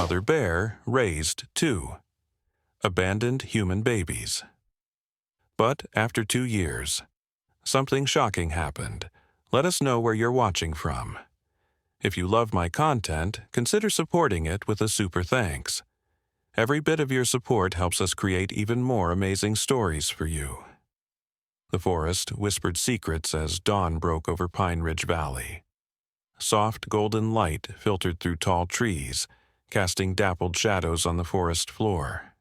mother bear raised 2 abandoned human babies. But after 2 years, something shocking happened. Let us know where you're watching from. If you love my content, consider supporting it with a super thanks. Every bit of your support helps us create even more amazing stories for you. The forest whispered secrets as dawn broke over Pine Ridge Valley. Soft golden light filtered through tall trees, casting dappled shadows on the forest floor.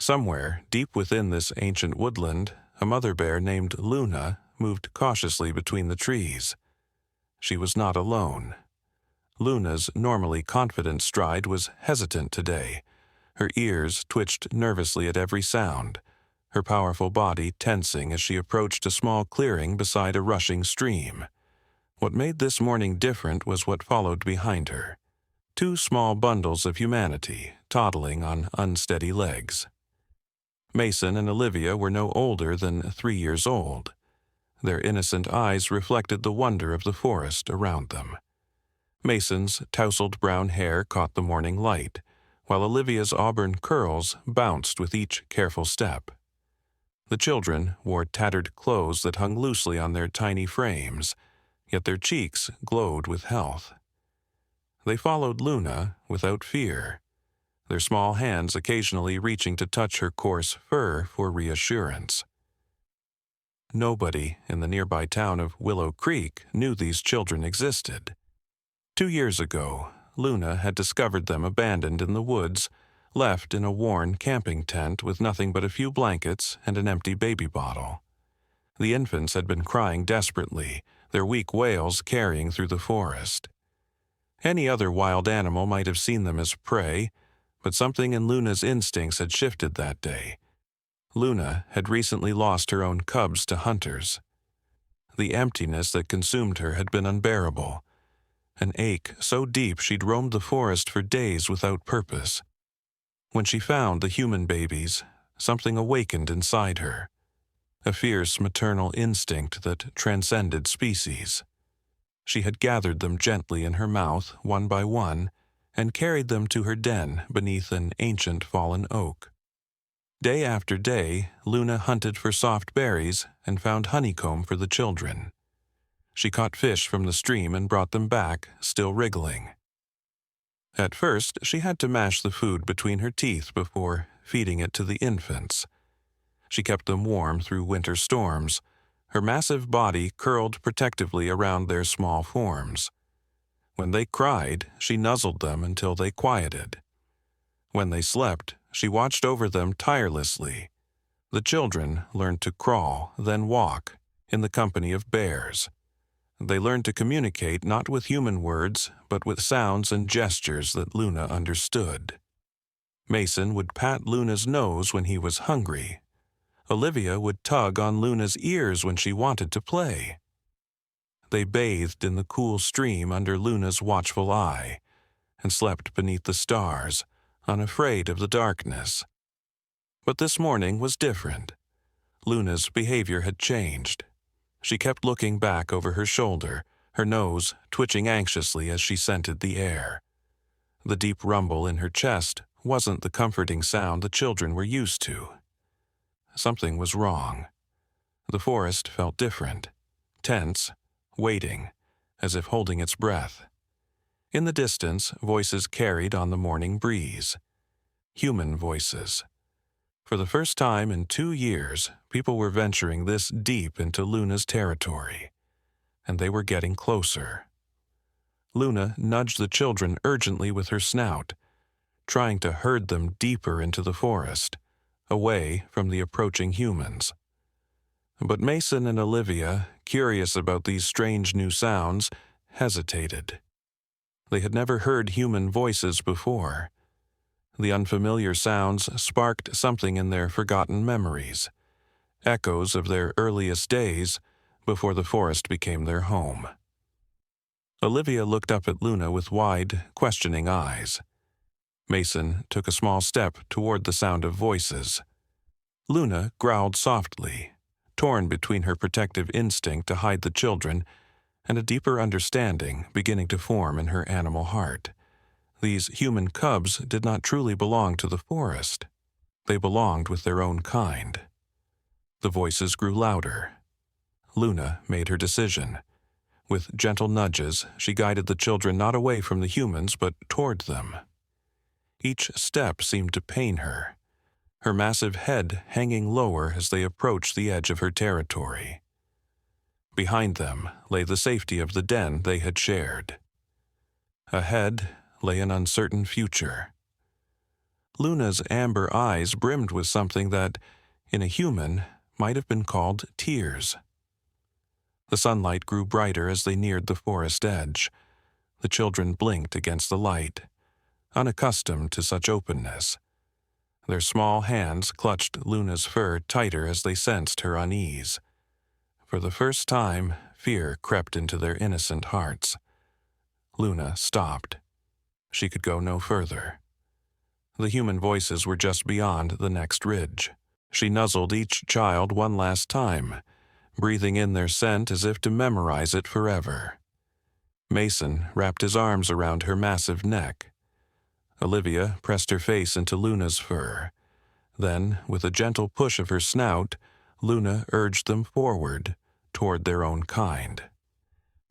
Somewhere, deep within this ancient woodland, a mother bear named Luna moved cautiously between the trees. She was not alone. Luna's normally confident stride was hesitant today. Her ears twitched nervously at every sound, her powerful body tensing as she approached a small clearing beside a rushing stream. What made this morning different was what followed behind her. 2 small bundles of humanity, toddling on unsteady legs. Mason and Olivia were no older than 3 years old. Their innocent eyes reflected the wonder of the forest around them. Mason's tousled brown hair caught the morning light, while Olivia's auburn curls bounced with each careful step. The children wore tattered clothes that hung loosely on their tiny frames, yet their cheeks glowed with health. They followed Luna without fear, their small hands occasionally reaching to touch her coarse fur for reassurance. Nobody in the nearby town of Willow Creek knew these children existed. 2 years ago, Luna had discovered them abandoned in the woods, left in a worn camping tent with nothing but a few blankets and an empty baby bottle. The infants had been crying desperately, their weak wails carrying through the forest. Any other wild animal might have seen them as prey, but something in Luna's instincts had shifted that day. Luna had recently lost her own cubs to hunters. The emptiness that consumed her had been unbearable, an ache so deep she'd roamed the forest for days without purpose. When she found the human babies, something awakened inside her, a fierce maternal instinct that transcended species. She had gathered them gently in her mouth, one by one, and carried them to her den beneath an ancient fallen oak. Day after day, Luna hunted for soft berries and found honeycomb for the children. She caught fish from the stream and brought them back, still wriggling. At first, she had to mash the food between her teeth before feeding it to the infants. She kept them warm through winter storms, her massive body curled protectively around their small forms. When they cried, she nuzzled them until they quieted. When they slept, she watched over them tirelessly. The children learned to crawl, then walk, in the company of bears. They learned to communicate not with human words, but with sounds and gestures that Luna understood. Mason would pat Luna's nose when he was hungry. Olivia would tug on Luna's ears when she wanted to play. They bathed in the cool stream under Luna's watchful eye, and slept beneath the stars, unafraid of the darkness. But this morning was different. Luna's behavior had changed. She kept looking back over her shoulder, her nose twitching anxiously as she scented the air. The deep rumble in her chest wasn't the comforting sound the children were used to. Something was wrong. The forest felt different, tense, waiting, as if holding its breath. In the distance, voices carried on the morning breeze. Human voices. For the first time in 2 years, people were venturing this deep into Luna's territory, and they were getting closer. Luna nudged the children urgently with her snout, trying to herd them deeper into the forest, away from the approaching humans. But Mason and Olivia, curious about these strange new sounds, hesitated. They had never heard human voices before. The unfamiliar sounds sparked something in their forgotten memories, echoes of their earliest days before the forest became their home. Olivia looked up at Luna with wide, questioning eyes. Mason took a small step toward the sound of voices. Luna growled softly, torn between her protective instinct to hide the children and a deeper understanding beginning to form in her animal heart. These human cubs did not truly belong to the forest. They belonged with their own kind. The voices grew louder. Luna made her decision. With gentle nudges, she guided the children not away from the humans, but toward them. Each step seemed to pain her, her massive head hanging lower as they approached the edge of her territory. Behind them lay the safety of the den they had shared. Ahead lay an uncertain future. Luna's amber eyes brimmed with something that, in a human, might have been called tears. The sunlight grew brighter as they neared the forest edge. The children blinked against the light, unaccustomed to such openness. Their small hands clutched Luna's fur tighter as they sensed her unease. For the first time, fear crept into their innocent hearts. Luna stopped. She could go no further. The human voices were just beyond the next ridge. She nuzzled each child one last time, breathing in their scent as if to memorize it forever. Mason wrapped his arms around her massive neck. Olivia pressed her face into Luna's fur. Then, with a gentle push of her snout, Luna urged them forward, toward their own kind.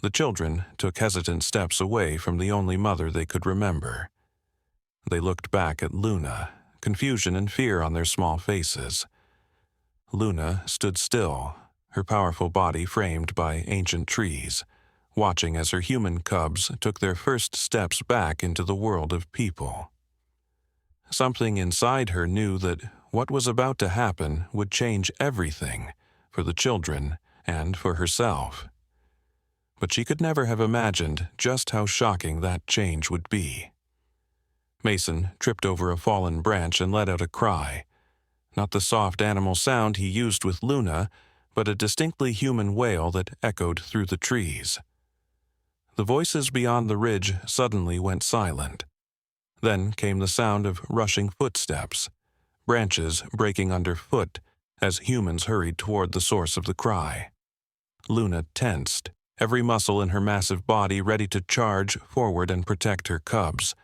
The children took hesitant steps away from the only mother they could remember. They looked back at Luna, confusion and fear on their small faces. Luna stood still, her powerful body framed by ancient trees, watching as her human cubs took their first steps back into the world of people. Something inside her knew that what was about to happen would change everything for the children and for herself. But she could never have imagined just how shocking that change would be. Mason tripped over a fallen branch and let out a cry. Not the soft animal sound he used with Luna, but a distinctly human wail that echoed through the trees. The voices beyond the ridge suddenly went silent. Then came the sound of rushing footsteps, branches breaking underfoot as humans hurried toward the source of the cry. Luna tensed, every muscle in her massive body ready to charge forward and protect her cubs.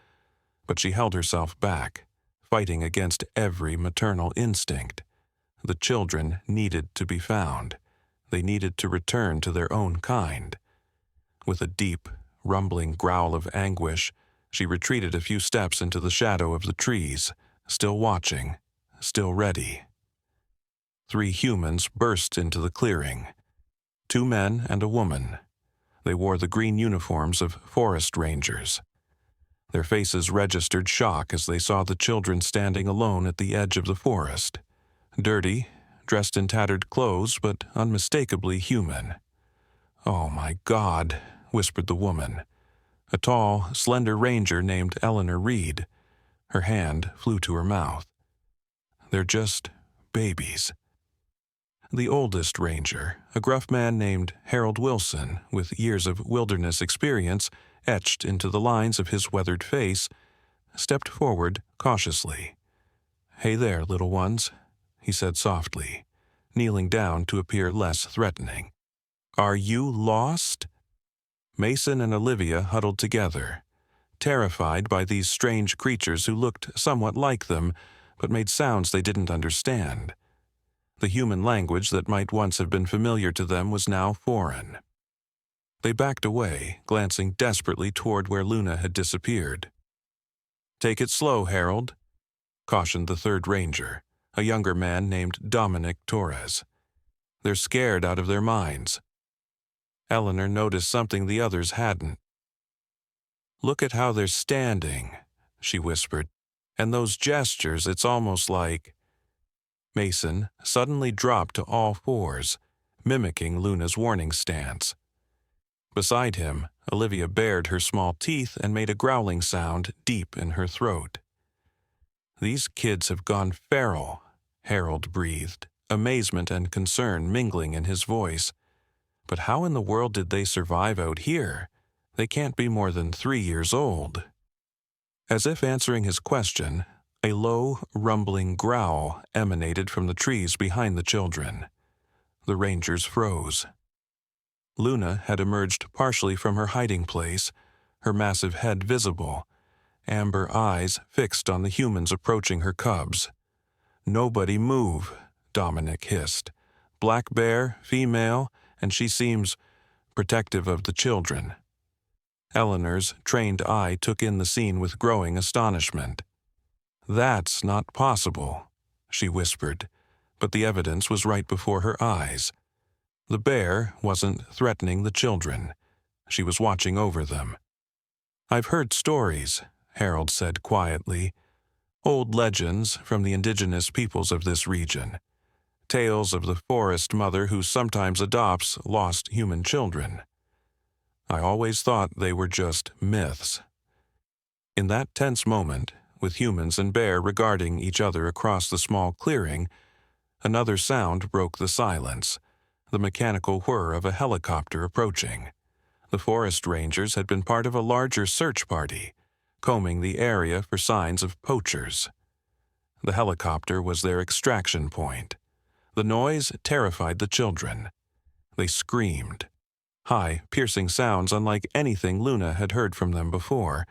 But she held herself back, fighting against every maternal instinct. The children needed to be found. They needed to return to their own kind. With a deep, rumbling growl of anguish, she retreated a few steps into the shadow of the trees, still watching, still ready. 3 humans burst into the clearing. 2 men and a woman. They wore the green uniforms of forest rangers. Their faces registered shock as they saw the children standing alone at the edge of the forest. Dirty, dressed in tattered clothes, but unmistakably human. "Oh my God," whispered the woman. A tall, slender ranger named Eleanor Reed. Her hand flew to her mouth. "They're just babies." The oldest ranger, a gruff man named Harold Wilson, with years of wilderness experience etched into the lines of his weathered face, stepped forward cautiously. "Hey there, little ones," he said softly, kneeling down to appear less threatening. "Are you lost?" Mason and Olivia huddled together, terrified by these strange creatures who looked somewhat like them, but made sounds they didn't understand. The human language that might once have been familiar to them was now foreign. They backed away, glancing desperately toward where Luna had disappeared. "Take it slow, Harold," cautioned the third ranger, a younger man named Dominic Torres. "They're scared out of their minds." Eleanor noticed something the others hadn't. "Look at how they're standing," she whispered. "And those gestures, it's almost like—" Mason suddenly dropped to all fours, mimicking Luna's warning stance. Beside him, Olivia bared her small teeth and made a growling sound deep in her throat. "These kids have gone feral," Harold breathed, amazement and concern mingling in his voice. "But how in the world did they survive out here? They can't be more than 3 years old." As if answering his question, a low, rumbling growl emanated from the trees behind the children. The rangers froze. Luna had emerged partially from her hiding place, her massive head visible, amber eyes fixed on the humans approaching her cubs. "Nobody move," Dominic hissed. "Black bear, female, and she seems protective of the children." Eleanor's trained eye took in the scene with growing astonishment. "That's not possible," she whispered, but the evidence was right before her eyes. The bear wasn't threatening the children. She was watching over them. "I've heard stories," Harold said quietly. "Old legends from the indigenous peoples of this region. Tales of the forest mother who sometimes adopts lost human children. I always thought they were just myths." In that tense moment, with humans and bear regarding each other across the small clearing, another sound broke the silence, the mechanical whir of a helicopter approaching. The forest rangers had been part of a larger search party, combing the area for signs of poachers. The helicopter was their extraction point. The noise terrified the children. They screamed, high, piercing sounds unlike anything Luna had heard from them before,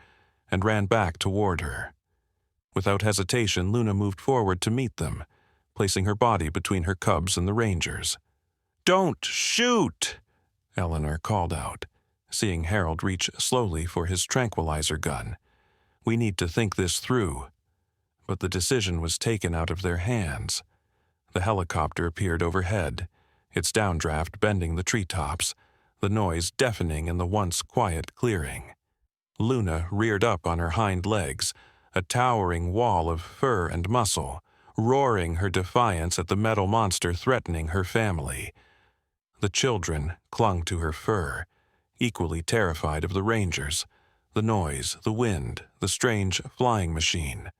and ran back toward her. Without hesitation, Luna moved forward to meet them, placing her body between her cubs and the rangers. "Don't shoot!" Eleanor called out, seeing Harold reach slowly for his tranquilizer gun. "We need to think this through." But the decision was taken out of their hands. The helicopter appeared overhead, its downdraft bending the treetops, the noise deafening in the once quiet clearing. Luna reared up on her hind legs, a towering wall of fur and muscle, roaring her defiance at the metal monster threatening her family. The children clung to her fur, equally terrified of the rangers, the noise, the wind, the strange flying machine.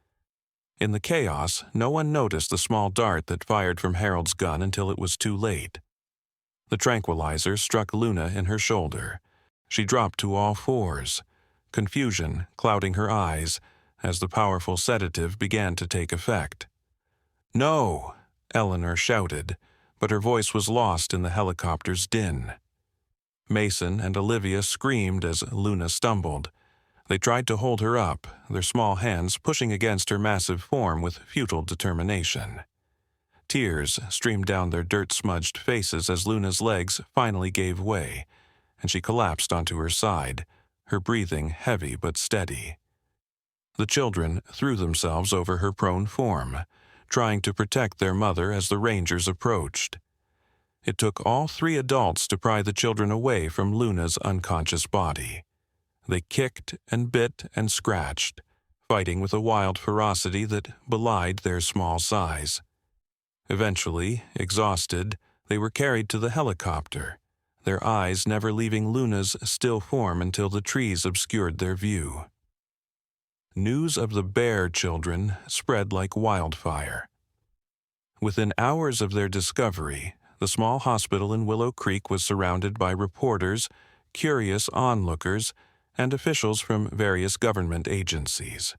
In the chaos, no one noticed the small dart that fired from Harold's gun until it was too late. The tranquilizer struck Luna in her shoulder. She dropped to all fours, confusion clouding her eyes as the powerful sedative began to take effect. "No!" Eleanor shouted, but her voice was lost in the helicopter's din. Mason and Olivia screamed as Luna stumbled. They tried to hold her up, their small hands pushing against her massive form with futile determination. Tears streamed down their dirt-smudged faces as Luna's legs finally gave way, and she collapsed onto her side, her breathing heavy but steady. The children threw themselves over her prone form, trying to protect their mother as the rangers approached. It took all three adults to pry the children away from Luna's unconscious body. They kicked and bit and scratched, fighting with a wild ferocity that belied their small size. Eventually, exhausted, they were carried to the helicopter, their eyes never leaving Luna's still form until the trees obscured their view. News of the bear children spread like wildfire. Within hours of their discovery, the small hospital in Willow Creek was surrounded by reporters, curious onlookers, and officials from various government agencies.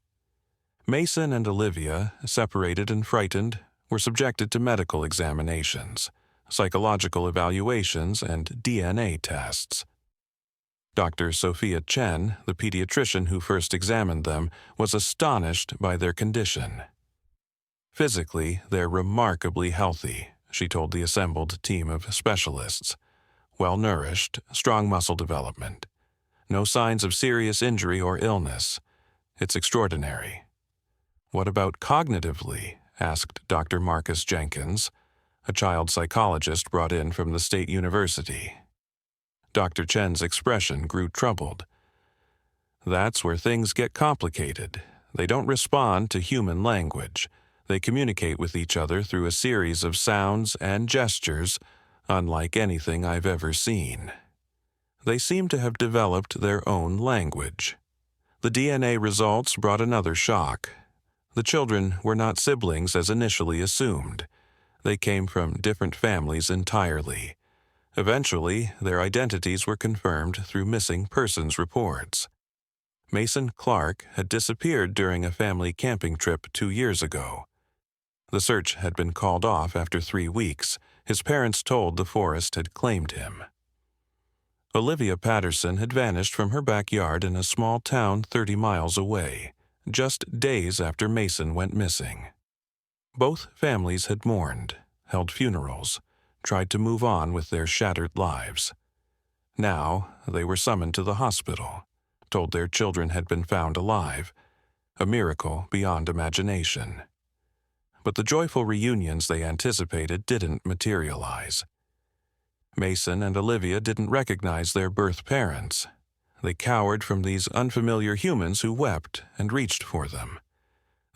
Mason and Olivia, separated and frightened, were subjected to medical examinations, psychological evaluations, and DNA tests. Dr. Sophia Chen, the pediatrician who first examined them, was astonished by their condition. "Physically, they're remarkably healthy," she told the assembled team of specialists. "Well-nourished, strong muscle development. No signs of serious injury or illness. It's extraordinary." "What about cognitively?" asked Dr. Marcus Jenkins, a child psychologist brought in from the state university. Dr. Chen's expression grew troubled. "That's where things get complicated. They don't respond to human language. They communicate with each other through a series of sounds and gestures, unlike anything I've ever seen. They seem to have developed their own language." The DNA results brought another shock. The children were not siblings as initially assumed. They came from different families entirely. Eventually, their identities were confirmed through missing persons reports. Mason Clark had disappeared during a family camping trip 2 years ago. The search had been called off after 3 weeks. His parents told the forest had claimed him. Olivia Patterson had vanished from her backyard in a small town 30 miles away, just days after Mason went missing. Both families had mourned, held funerals, tried to move on with their shattered lives. Now they were summoned to the hospital, told their children had been found alive, a miracle beyond imagination. But the joyful reunions they anticipated didn't materialize. Mason and Olivia didn't recognize their birth parents. They cowered from these unfamiliar humans who wept and reached for them.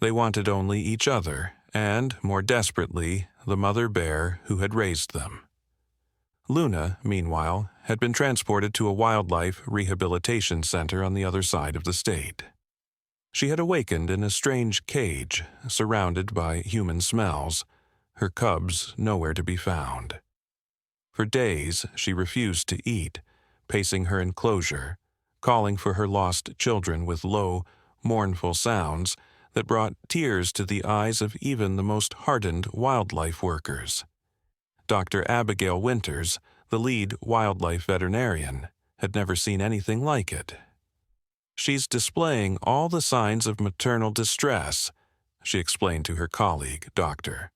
They wanted only each other, and, more desperately, the mother bear who had raised them. Luna, meanwhile, had been transported to a wildlife rehabilitation center on the other side of the state. She had awakened in a strange cage, surrounded by human smells, her cubs nowhere to be found. For days, she refused to eat, pacing her enclosure, calling for her lost children with low, mournful sounds that brought tears to the eyes of even the most hardened wildlife workers. Dr. Abigail Winters, the lead wildlife veterinarian, had never seen anything like it. "She's displaying all the signs of maternal distress," she explained to her colleague, Dr.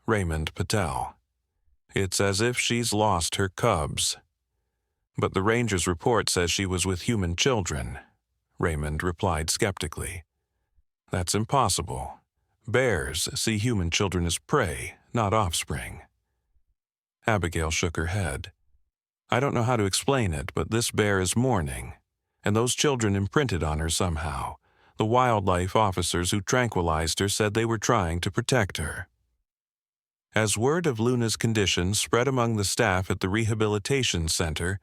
Raymond Patel. "It's as if she's lost her cubs." "But the ranger's report says she was with human children," Raymond replied skeptically. "That's impossible. Bears see human children as prey, not offspring." Abigail shook her head. "I don't know how to explain it, but this bear is mourning, and those children imprinted on her somehow. The wildlife officers who tranquilized her said they were trying to protect her." As word of Luna's condition spread among the staff at the rehabilitation center,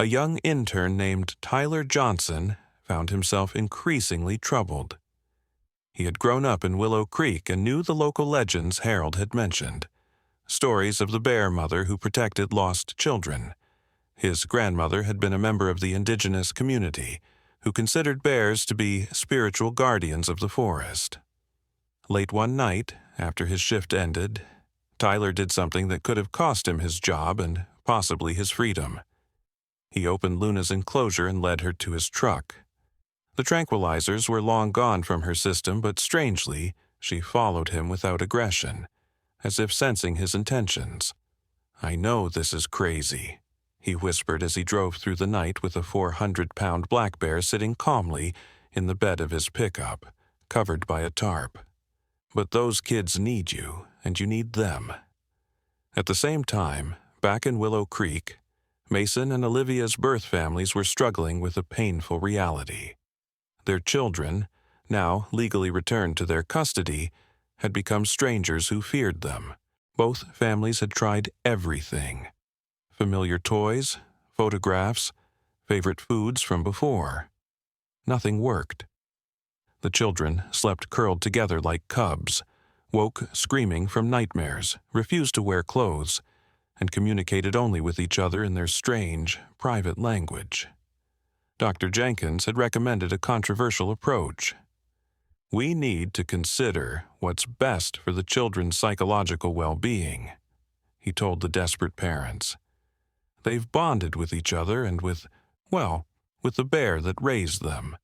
a young intern named Tyler Johnson found himself increasingly troubled. He had grown up in Willow Creek and knew the local legends Harold had mentioned, stories of the bear mother who protected lost children. His grandmother had been a member of the indigenous community, who considered bears to be spiritual guardians of the forest. Late one night, after his shift ended, Tyler did something that could have cost him his job and possibly his freedom. He opened Luna's enclosure and led her to his truck. The tranquilizers were long gone from her system, but strangely, she followed him without aggression, as if sensing his intentions. "I know this is crazy," he whispered as he drove through the night with a 400-pound black bear sitting calmly in the bed of his pickup, covered by a tarp. "But those kids need you, and you need them." At the same time, back in Willow Creek, Mason and Olivia's birth families were struggling with a painful reality. Their children, now legally returned to their custody, had become strangers who feared them. Both families had tried everything: familiar toys, photographs, favorite foods from before. Nothing worked. The children slept curled together like cubs, woke screaming from nightmares, refused to wear clothes, and communicated only with each other in their strange, private language. Dr. Jenkins had recommended a controversial approach. "We need to consider what's best for the children's psychological well-being," he told the desperate parents. "They've bonded with each other and with the bear that raised them.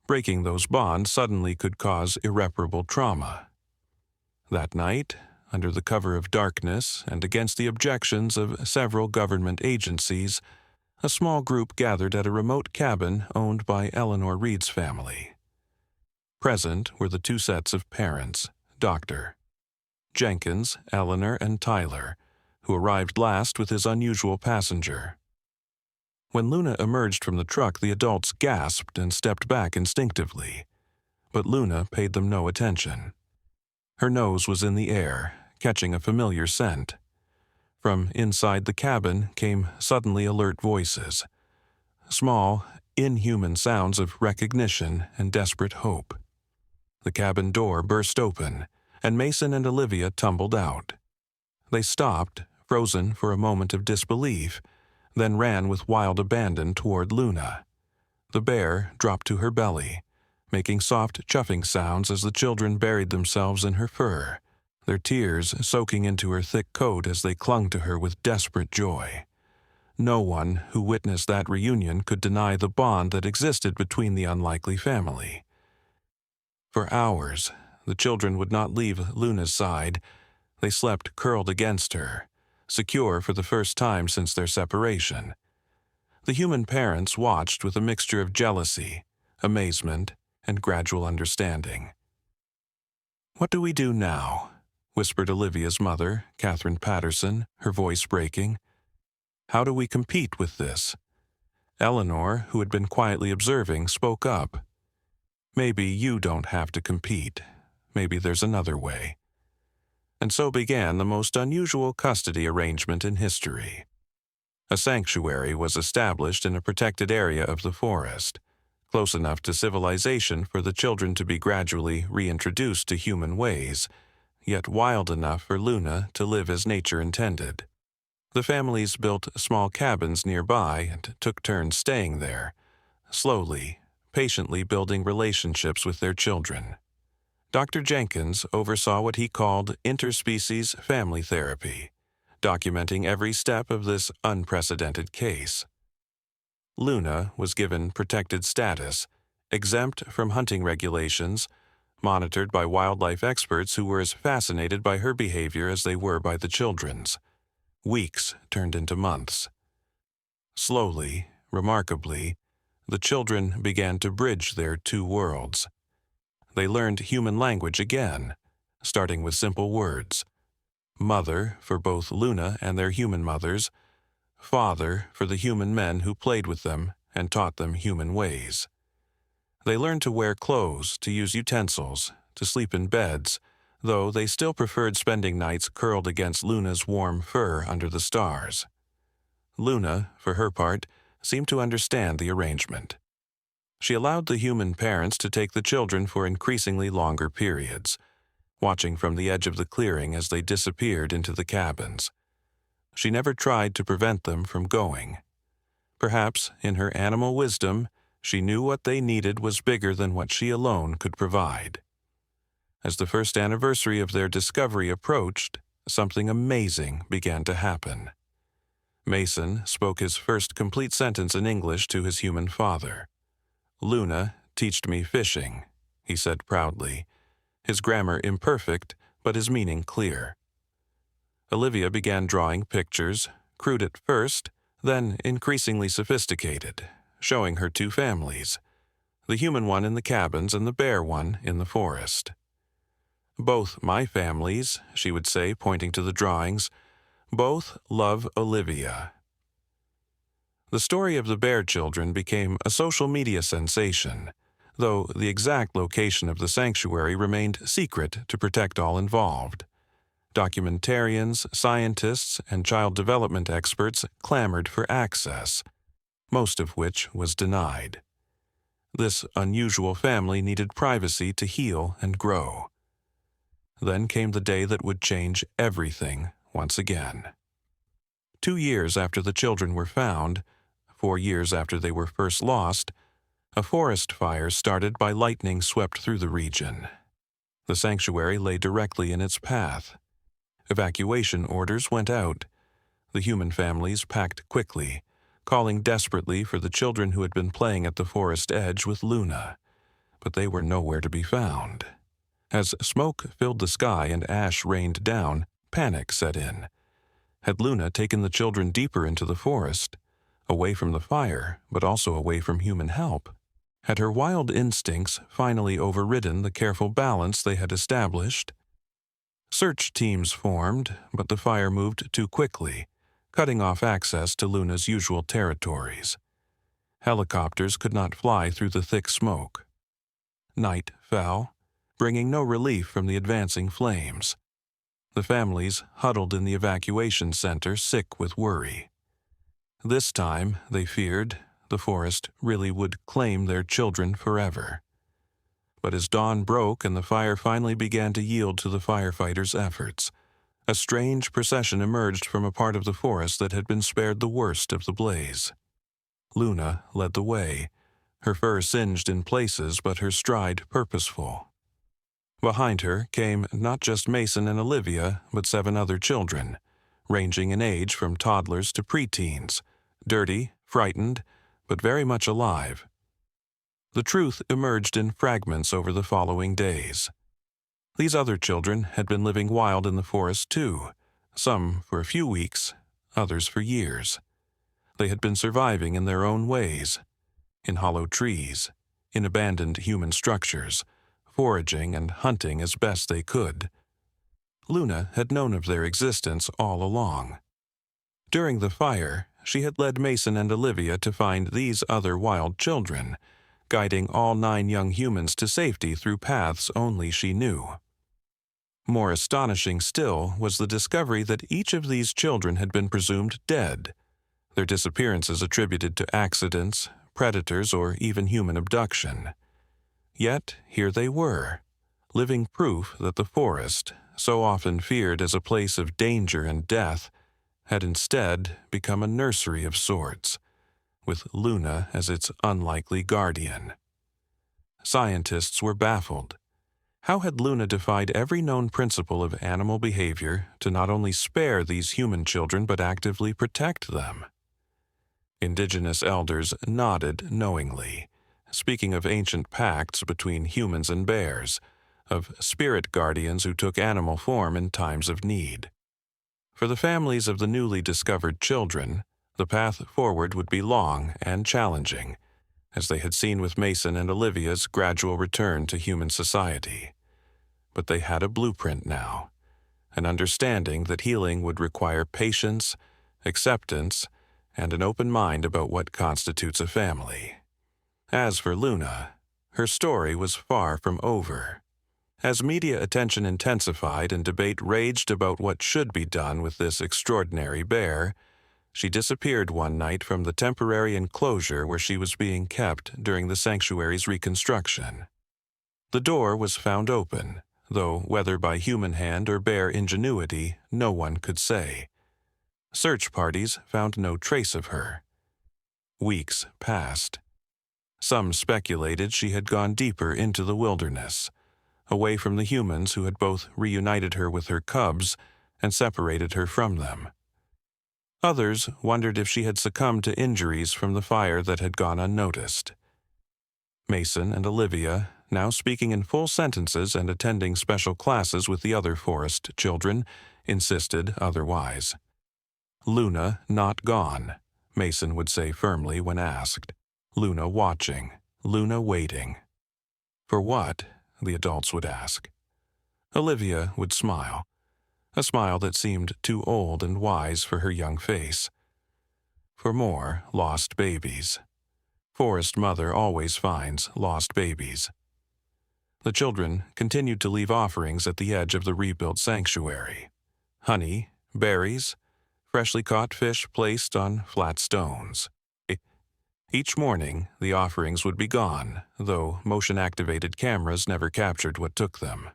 Breaking those bonds suddenly could cause irreparable trauma." That night, under the cover of darkness and against the objections of several government agencies, a small group gathered at a remote cabin owned by Eleanor Reed's family. Present were the two sets of parents, Dr. Jenkins, Eleanor, and Tyler, who arrived last with his unusual passenger. When Luna emerged from the truck, the adults gasped and stepped back instinctively, but Luna paid them no attention. Her nose was in the air, catching a familiar scent. From inside the cabin came suddenly alert voices, small, inhuman sounds of recognition and desperate hope. The cabin door burst open, and Mason and Olivia tumbled out. They stopped, frozen for a moment of disbelief, then ran with wild abandon toward Luna. The bear dropped to her belly, making soft chuffing sounds as the children buried themselves in her fur, their tears soaking into her thick coat as they clung to her with desperate joy. No one who witnessed that reunion could deny the bond that existed between the unlikely family. For hours, the children would not leave Luna's side. They slept curled against her, secure for the first time since their separation. The human parents watched with a mixture of jealousy, amazement, and gradual understanding. "What do we do now?" whispered Olivia's mother, Catherine Patterson, her voice breaking. "How do we compete with this?" Eleanor, who had been quietly observing, spoke up. "Maybe you don't have to compete. Maybe there's another way." And so began the most unusual custody arrangement in history. A sanctuary was established in a protected area of the forest, close enough to civilization for the children to be gradually reintroduced to human ways, yet wild enough for Luna to live as nature intended. The families built small cabins nearby and took turns staying there, slowly, patiently building relationships with their children. Dr. Jenkins oversaw what he called interspecies family therapy, documenting every step of this unprecedented case. Luna was given protected status, exempt from hunting regulations, monitored by wildlife experts who were as fascinated by her behavior as they were by the children's. Weeks turned into months. Slowly, remarkably, the children began to bridge their two worlds. They learned human language again, starting with simple words. Mother for both Luna and their human mothers, father for the human men who played with them and taught them human ways. They learned to wear clothes, to use utensils, to sleep in beds, though they still preferred spending nights curled against Luna's warm fur under the stars. Luna, for her part, seemed to understand the arrangement. She allowed the human parents to take the children for increasingly longer periods, watching from the edge of the clearing as they disappeared into the cabins. She never tried to prevent them from going. Perhaps, in her animal wisdom, she knew what they needed was bigger than what she alone could provide. As the first anniversary of their discovery approached, something amazing began to happen. Mason spoke his first complete sentence in English to his human father. "Luna teached me fishing," he said proudly, his grammar imperfect, but his meaning clear. Olivia began drawing pictures, crude at first, then increasingly sophisticated, showing her two families, the human one in the cabins and the bear one in the forest. "Both my families," she would say, pointing to the drawings, "both love Olivia." The story of the bear children became a social media sensation, though the exact location of the sanctuary remained secret to protect all involved. Documentarians, scientists, and child development experts clamored for access, most of which was denied. This unusual family needed privacy to heal and grow. Then came the day that would change everything once again. 2 years after the children were found, 4 years after they were first lost, a forest fire started by lightning swept through the region. The sanctuary lay directly in its path. Evacuation orders went out. The human families packed quickly, calling desperately for the children who had been playing at the forest edge with Luna, but they were nowhere to be found. As smoke filled the sky and ash rained down, panic set in. Had Luna taken the children deeper into the forest, away from the fire, but also away from human help? Had her wild instincts finally overridden the careful balance they had established? Search teams formed, but the fire moved too quickly, cutting off access to Luna's usual territories. Helicopters could not fly through the thick smoke. Night fell, bringing no relief from the advancing flames. The families huddled in the evacuation center, sick with worry. This time, they feared, the forest really would claim their children forever. But as dawn broke and the fire finally began to yield to the firefighters' efforts, a strange procession emerged from a part of the forest that had been spared the worst of the blaze. Luna led the way, her fur singed in places but her stride purposeful. Behind her came not just Mason and Olivia, but 7 other children, ranging in age from toddlers to preteens, dirty, frightened, but very much alive. The truth emerged in fragments over the following days. These other children had been living wild in the forest too, some for a few weeks, others for years. They had been surviving in their own ways, in hollow trees, in abandoned human structures, foraging and hunting as best they could. Luna had known of their existence all along. During the fire, she had led Mason and Olivia to find these other wild children, guiding all 9 young humans to safety through paths only she knew. More astonishing still was the discovery that each of these children had been presumed dead, their disappearances attributed to accidents, predators, or even human abduction. Yet here they were, living proof that the forest, so often feared as a place of danger and death, had instead become a nursery of sorts, with Luna as its unlikely guardian. Scientists were baffled. How had Luna defied every known principle of animal behavior to not only spare these human children but actively protect them? Indigenous elders nodded knowingly, speaking of ancient pacts between humans and bears, of spirit guardians who took animal form in times of need. For the families of the newly discovered children, the path forward would be long and challenging, as they had seen with Mason and Olivia's gradual return to human society. But they had a blueprint now, an understanding that healing would require patience, acceptance, and an open mind about what constitutes a family. As for Luna, her story was far from over. As media attention intensified and debate raged about what should be done with this extraordinary bear, she disappeared one night from the temporary enclosure where she was being kept during the sanctuary's reconstruction. The door was found open, though whether by human hand or bear ingenuity, no one could say. Search parties found no trace of her. Weeks passed. Some speculated she had gone deeper into the wilderness, away from the humans who had both reunited her with her cubs and separated her from them. Others wondered if she had succumbed to injuries from the fire that had gone unnoticed. Mason and Olivia, now speaking in full sentences and attending special classes with the other forest children, insisted otherwise. Luna not gone, Mason would say firmly when asked. Luna watching, Luna waiting. For what? The adults would ask. Olivia would smile, a smile that seemed too old and wise for her young face. For more lost babies. Forest Mother always finds lost babies. The children continued to leave offerings at the edge of the rebuilt sanctuary. Honey, berries, freshly caught fish placed on flat stones. Each morning, the offerings would be gone, though motion-activated cameras never captured what took them.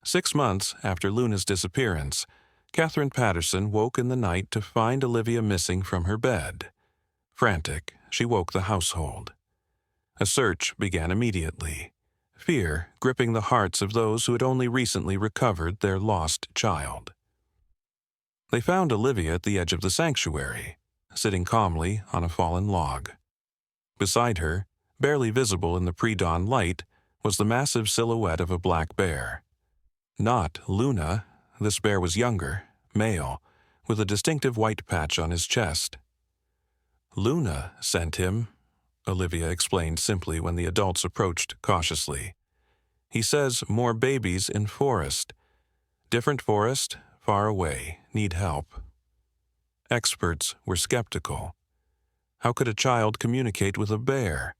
6 months after Luna's disappearance, Catherine Patterson woke in the night to find Olivia missing from her bed. Frantic, she woke the household. A search began immediately, fear gripping the hearts of those who had only recently recovered their lost child. They found Olivia at the edge of the sanctuary, sitting calmly on a fallen log. Beside her, barely visible in the pre-dawn light, was the massive silhouette of a black bear. Not Luna, this bear was younger, male, with a distinctive white patch on his chest. Luna sent him, Olivia explained simply when the adults approached cautiously. He says more babies in forest. Different forest, far away, need help. Experts were skeptical. How could a child communicate with a bear?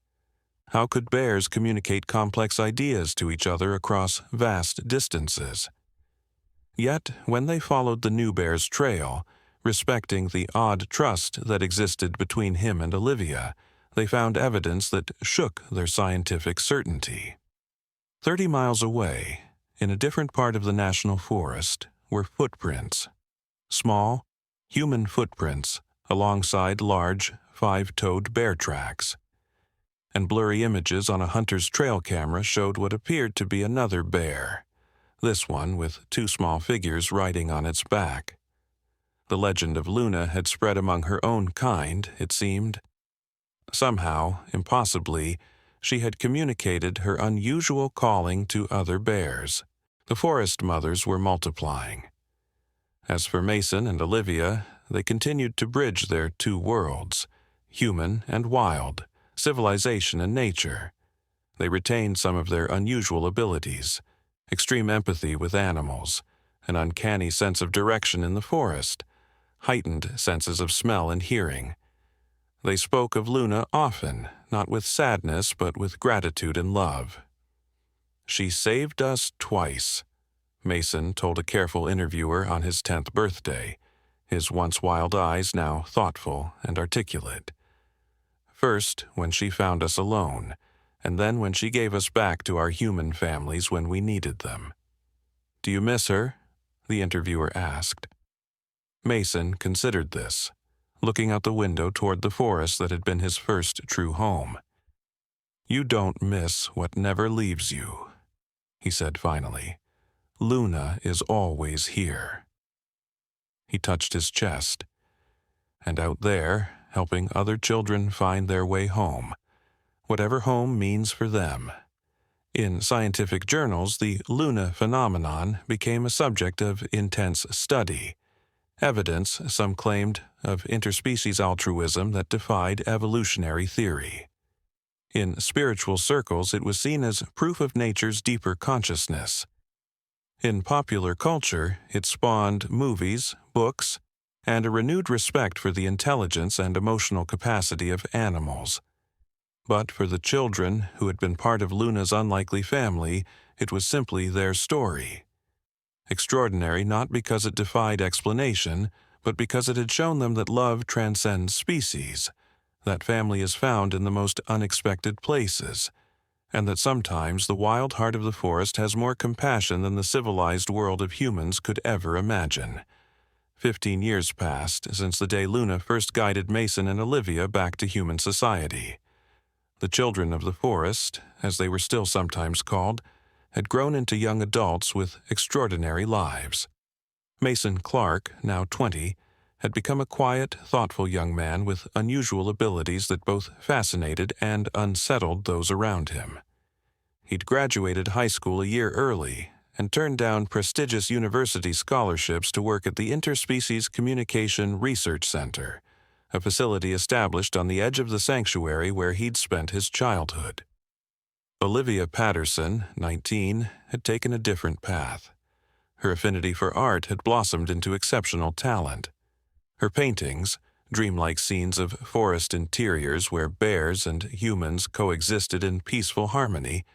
How could bears communicate complex ideas to each other across vast distances? Yet, when they followed the new bear's trail, respecting the odd trust that existed between him and Olivia, they found evidence that shook their scientific certainty. 30 miles away, in a different part of the national forest, were footprints. Small, human footprints alongside large, 5-toed bear tracks. And blurry images on a hunter's trail camera showed what appeared to be another bear, this one with 2 small figures riding on its back. The legend of Luna had spread among her own kind, it seemed. Somehow, impossibly, she had communicated her unusual calling to other bears. The forest mothers were multiplying. As for Mason and Olivia, they continued to bridge their two worlds, human and wild, civilization and nature. They retained some of their unusual abilities, extreme empathy with animals, an uncanny sense of direction in the forest, heightened senses of smell and hearing. They spoke of Luna often, not with sadness but with gratitude and love. "She saved us twice," Mason told a careful interviewer on his 10th birthday, his once wild eyes now thoughtful and articulate. "First, when she found us alone, and then when she gave us back to our human families when we needed them." "Do you miss her?" the interviewer asked. Mason considered this, looking out the window toward the forest that had been his first true home. "You don't miss what never leaves you," he said finally. "Luna is always here." He touched his chest. And out there, helping other children find their way home, whatever home means for them. In scientific journals, the Luna phenomenon became a subject of intense study. Evidence, some claimed, of interspecies altruism that defied evolutionary theory. In spiritual circles, it was seen as proof of nature's deeper consciousness. In popular culture, it spawned movies, books, and a renewed respect for the intelligence and emotional capacity of animals. But for the children who had been part of Luna's unlikely family, it was simply their story. Extraordinary not because it defied explanation, but because it had shown them that love transcends species, that family is found in the most unexpected places, and that sometimes the wild heart of the forest has more compassion than the civilized world of humans could ever imagine. 15 years passed since the day Luna first guided Mason and Olivia back to human society. The children of the forest, as they were still sometimes called, had grown into young adults with extraordinary lives. Mason Clark, now 20, had become a quiet, thoughtful young man with unusual abilities that both fascinated and unsettled those around him. He'd graduated high school a year early and turned down prestigious university scholarships to work at the Interspecies Communication Research Center, a facility established on the edge of the sanctuary where he'd spent his childhood. Olivia Patterson, 19, had taken a different path. Her affinity for art had blossomed into exceptional talent. Her paintings, dreamlike scenes of forest interiors where bears and humans coexisted in peaceful harmony,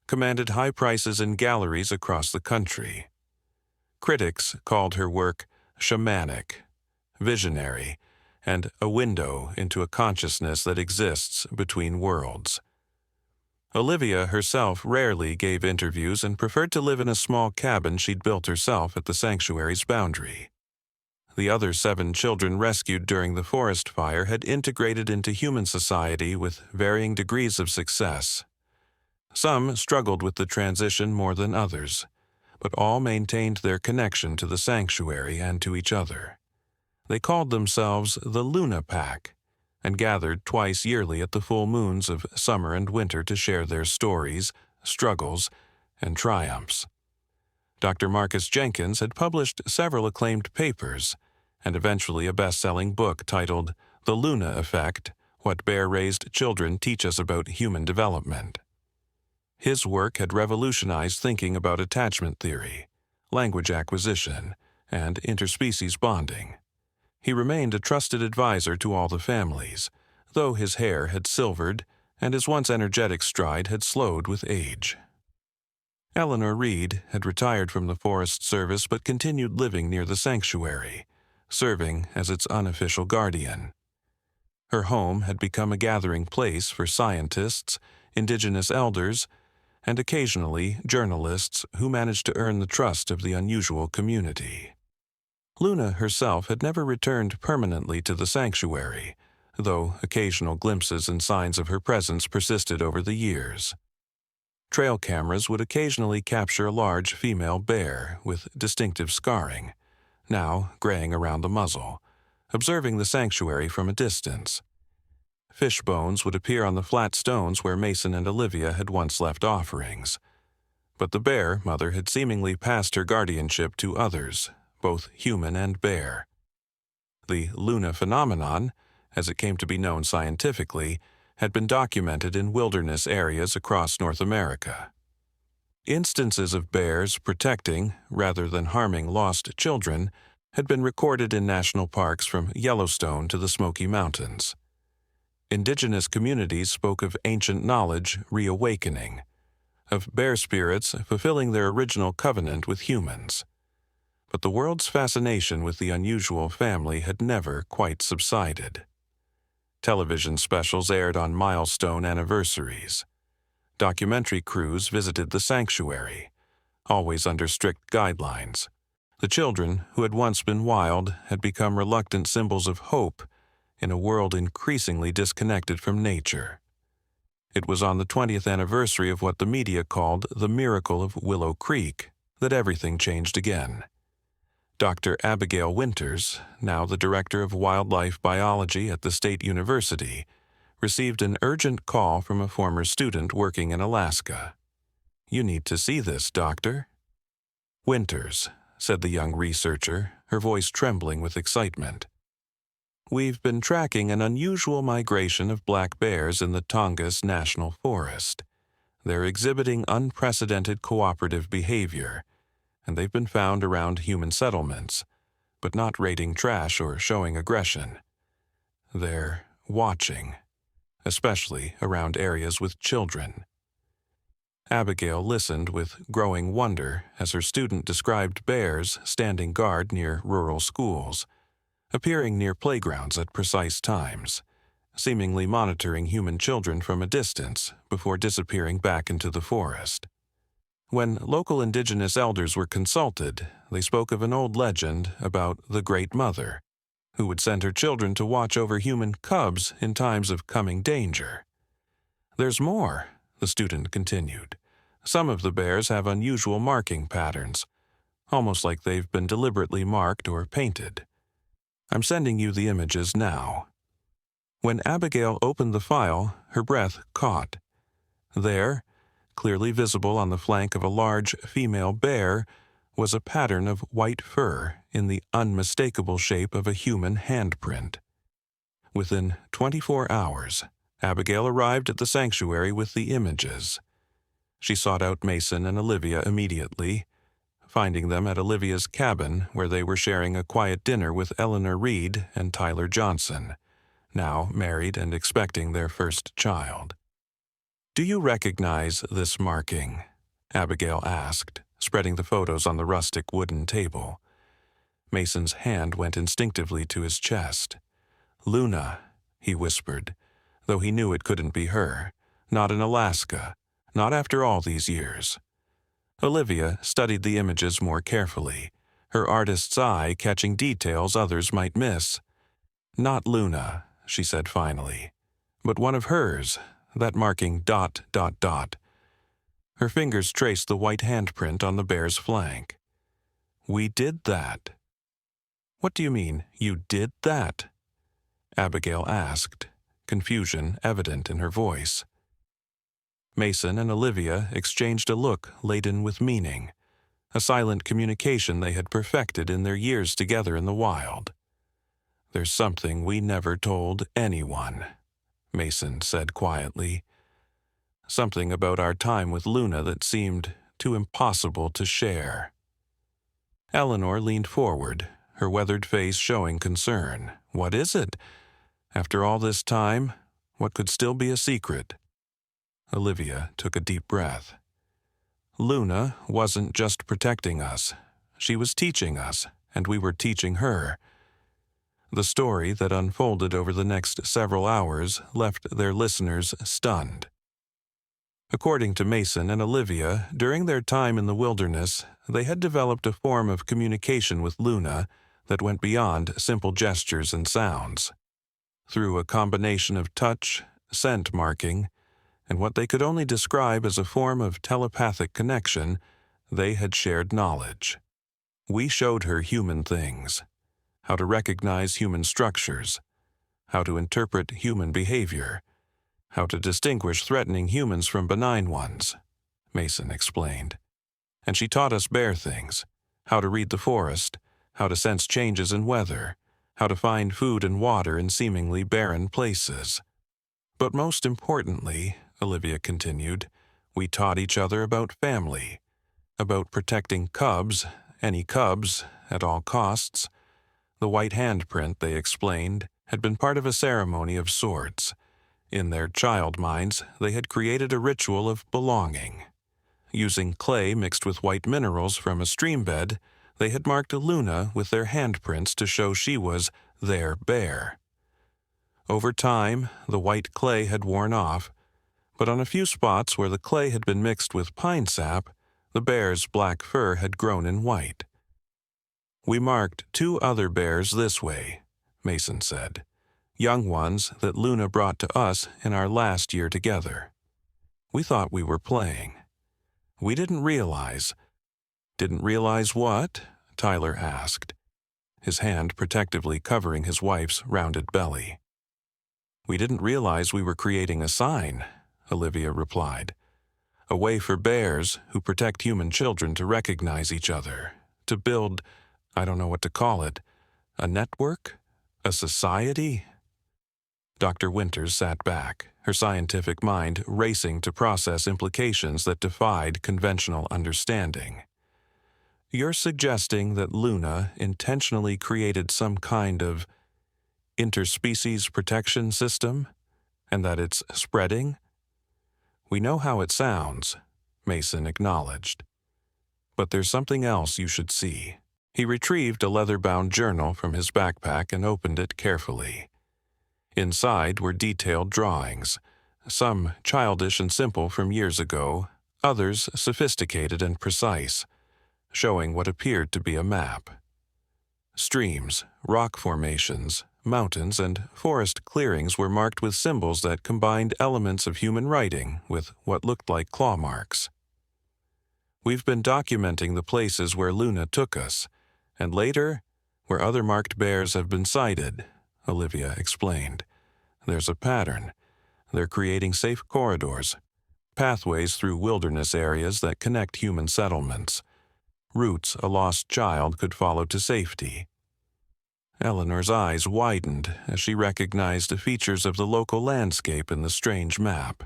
commanded high prices in galleries across the country. Critics called her work shamanic, visionary, and a window into a consciousness that exists between worlds. Olivia herself rarely gave interviews and preferred to live in a small cabin she'd built herself at the sanctuary's boundary. The other 7 children rescued during the forest fire had integrated into human society with varying degrees of success. Some struggled with the transition more than others, but all maintained their connection to the sanctuary and to each other. They called themselves the Luna Pact, and gathered twice yearly at the full moons of summer and winter to share their stories, struggles, and triumphs. Dr. Marcus Jenkins had published several acclaimed papers, and eventually a best-selling book titled The Luna Effect: What Bear-Raised Children Teach Us About Human Development. His work had revolutionized thinking about attachment theory, language acquisition, and interspecies bonding. He remained a trusted advisor to all the families, though his hair had silvered and his once energetic stride had slowed with age. Eleanor Reed had retired from the Forest Service but continued living near the sanctuary, serving as its unofficial guardian. Her home had become a gathering place for scientists, indigenous elders, and occasionally journalists who managed to earn the trust of the unusual community. Luna herself had never returned permanently to the sanctuary, though occasional glimpses and signs of her presence persisted over the years. Trail cameras would occasionally capture a large female bear with distinctive scarring, now graying around the muzzle, observing the sanctuary from a distance. fish bones would appear on the flat stones where Mason and Olivia had once left offerings. But the bear mother had seemingly passed her guardianship to others, both human and bear. The Luna phenomenon, as it came to be known scientifically, had been documented in wilderness areas across North America. Instances of bears protecting, rather than harming, lost children had been recorded in national parks from Yellowstone to the Smoky Mountains. Indigenous communities spoke of ancient knowledge reawakening, of bear spirits fulfilling their original covenant with humans. But the world's fascination with the unusual family had never quite subsided. Television specials aired on milestone anniversaries. Documentary crews visited the sanctuary, always under strict guidelines. The children, who had once been wild, had become reluctant symbols of hope in a world increasingly disconnected from nature. It was on the 20th anniversary of what the media called the miracle of Willow Creek that everything changed again. Dr. Abigail Winters, now the director of wildlife biology at the State University, received an urgent call from a former student working in Alaska. "You need to see this, doctor." "Winters," said the young researcher, her voice trembling with excitement. "We've been tracking an unusual migration of black bears in the Tongass National Forest. They're exhibiting unprecedented cooperative behavior, and they've been found around human settlements, but not raiding trash or showing aggression. They're watching, especially around areas with children." Abigail listened with growing wonder as her student described bears standing guard near rural schools, appearing near playgrounds at precise times, seemingly monitoring human children from a distance before disappearing back into the forest. When local indigenous elders were consulted, they spoke of an old legend about the Great Mother, who would send her children to watch over human cubs in times of coming danger. "There's more," the student continued. "Some of the bears have unusual marking patterns, almost like they've been deliberately marked or painted. I'm sending you the images now." When Abigail opened the file, her breath caught. There, clearly visible on the flank of a large female bear, was a pattern of white fur in the unmistakable shape of a human handprint. Within 24 hours, Abigail arrived at the sanctuary with the images. She sought out Mason and Olivia immediately, finding them at Olivia's cabin where they were sharing a quiet dinner with Eleanor Reed and Tyler Johnson, now married and expecting their first child. "Do you recognize this marking?" Abigail asked, spreading the photos on the rustic wooden table. Mason's hand went instinctively to his chest. "Luna," he whispered, though he knew it couldn't be her. Not in Alaska, not after all these years. Olivia studied the images more carefully, her artist's eye catching details others might miss. "Not Luna," she said finally, "but one of hers, that marking ... Her fingers traced the white handprint on the bear's flank. "We did that." "What do you mean, you did that?" Abigail asked, confusion evident in her voice. Mason and Olivia exchanged a look laden with meaning, a silent communication they had perfected in their years together in the wild. "There's something we never told anyone," Mason said quietly. "Something about our time with Luna that seemed too impossible to share." Eleanor leaned forward, her weathered face showing concern. "What is it? After all this time, what could still be a secret?" Olivia took a deep breath. "Luna wasn't just protecting us. She was teaching us, and we were teaching her." The story that unfolded over the next several hours left their listeners stunned. According to Mason and Olivia, during their time in the wilderness, they had developed a form of communication with Luna that went beyond simple gestures and sounds. Through a combination of touch, scent marking, and what they could only describe as a form of telepathic connection, they had shared knowledge. "We showed her human things, how to recognize human structures, how to interpret human behavior, how to distinguish threatening humans from benign ones, Mason explained. And she taught us bear things, how to read the forest, how to sense changes in weather, how to find food and water in seemingly barren places. But most importantly, Olivia continued, we taught each other about family, about protecting cubs, any cubs, at all costs. The white handprint, they explained, had been part of a ceremony of sorts. In their child minds, they had created a ritual of belonging. Using clay mixed with white minerals from a stream bed, they had marked Luna with their handprints to show she was their bear. Over time, the white clay had worn off, but on a few spots where the clay had been mixed with pine sap, the bear's black fur had grown in white. We marked 2 other bears this way, Mason said, young ones that Luna brought to us in our last year together. We thought we were playing. We didn't realize. Didn't realize what? Tyler asked, his hand protectively covering his wife's rounded belly. We didn't realize we were creating a sign, Olivia replied. A way for bears who protect human children to recognize each other, to build, I don't know what to call it, a network? A society? Dr. Winters sat back, her scientific mind racing to process implications that defied conventional understanding. You're suggesting that Luna intentionally created some kind of interspecies protection system, and that it's spreading? We know how it sounds, Mason acknowledged. But there's something else you should see. He retrieved a leather-bound journal from his backpack and opened it carefully. Inside were detailed drawings, some childish and simple from years ago, others sophisticated and precise, showing what appeared to be a map. Streams, rock formations, mountains, and forest clearings were marked with symbols that combined elements of human writing with what looked like claw marks. We've been documenting the places where Luna took us, and later, where other marked bears have been sighted, Olivia explained. There's a pattern. They're creating safe corridors, pathways through wilderness areas that connect human settlements, routes a lost child could follow to safety. Eleanor's eyes widened as she recognized the features of the local landscape in the strange map.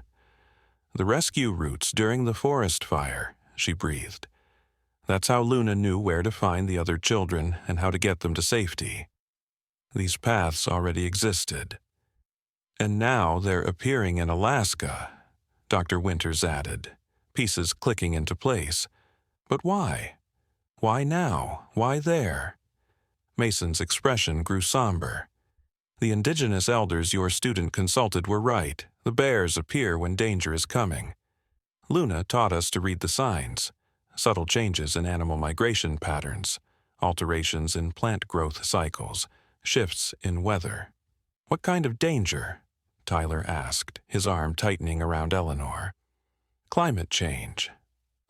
The rescue routes during the forest fire, she breathed. That's how Luna knew where to find the other children and how to get them to safety. These paths already existed. And now they're appearing in Alaska, Dr. Winters added, pieces clicking into place. But why? Why now? Why there? Mason's expression grew somber. The indigenous elders your student consulted were right. The bears appear when danger is coming. Luna taught us to read the signs, subtle changes in animal migration patterns, alterations in plant growth cycles, shifts in weather. What kind of danger? Tyler asked, his arm tightening around Eleanor. Climate change,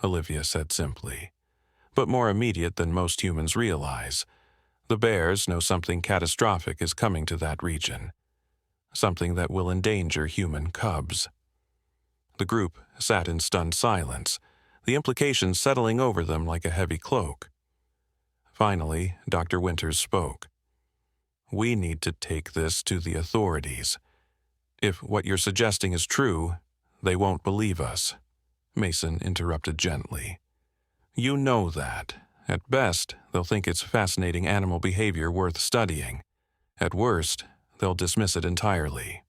Olivia said simply, but more immediate than most humans realize. The bears know something catastrophic is coming to that region, something that will endanger human cubs. The group sat in stunned silence, the implications settling over them like a heavy cloak. Finally, Dr. Winters spoke. We need to take this to the authorities. If what you're suggesting is true, they won't believe us, Mason interrupted gently. You know that. At best, they'll think it's fascinating animal behavior worth studying. At worst, they'll dismiss it entirely.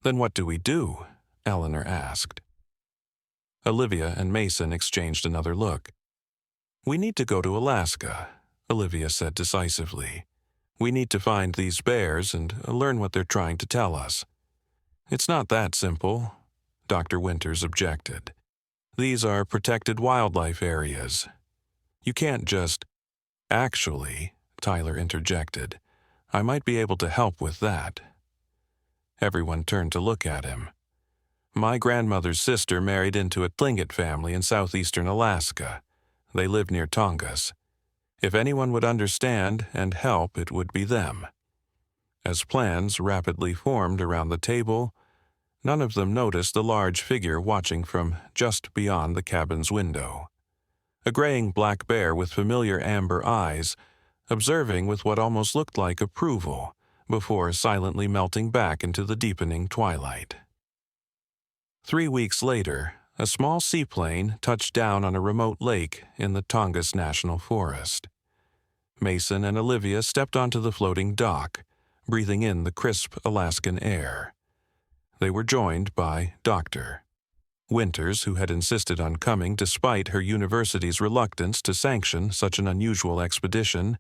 Then what do we do? Eleanor asked. Olivia and Mason exchanged another look. We need to go to Alaska, Olivia said decisively. We need to find these bears and learn what they're trying to tell us. It's not that simple, Dr. Winters objected. These are protected wildlife areas. You can't just... Actually, Tyler interjected, I might be able to help with that. Everyone turned to look at him. My grandmother's sister married into a Tlingit family in southeastern Alaska. They live near Tongass. If anyone would understand and help, it would be them. As plans rapidly formed around the table, none of them noticed the large figure watching from just beyond the cabin's window. A graying black bear with familiar amber eyes, observing with what almost looked like approval, before silently melting back into the deepening twilight. 3 weeks later, a small seaplane touched down on a remote lake in the Tongass National Forest. Mason and Olivia stepped onto the floating dock, breathing in the crisp Alaskan air. They were joined by Dr. Winters, who had insisted on coming despite her university's reluctance to sanction such an unusual expedition,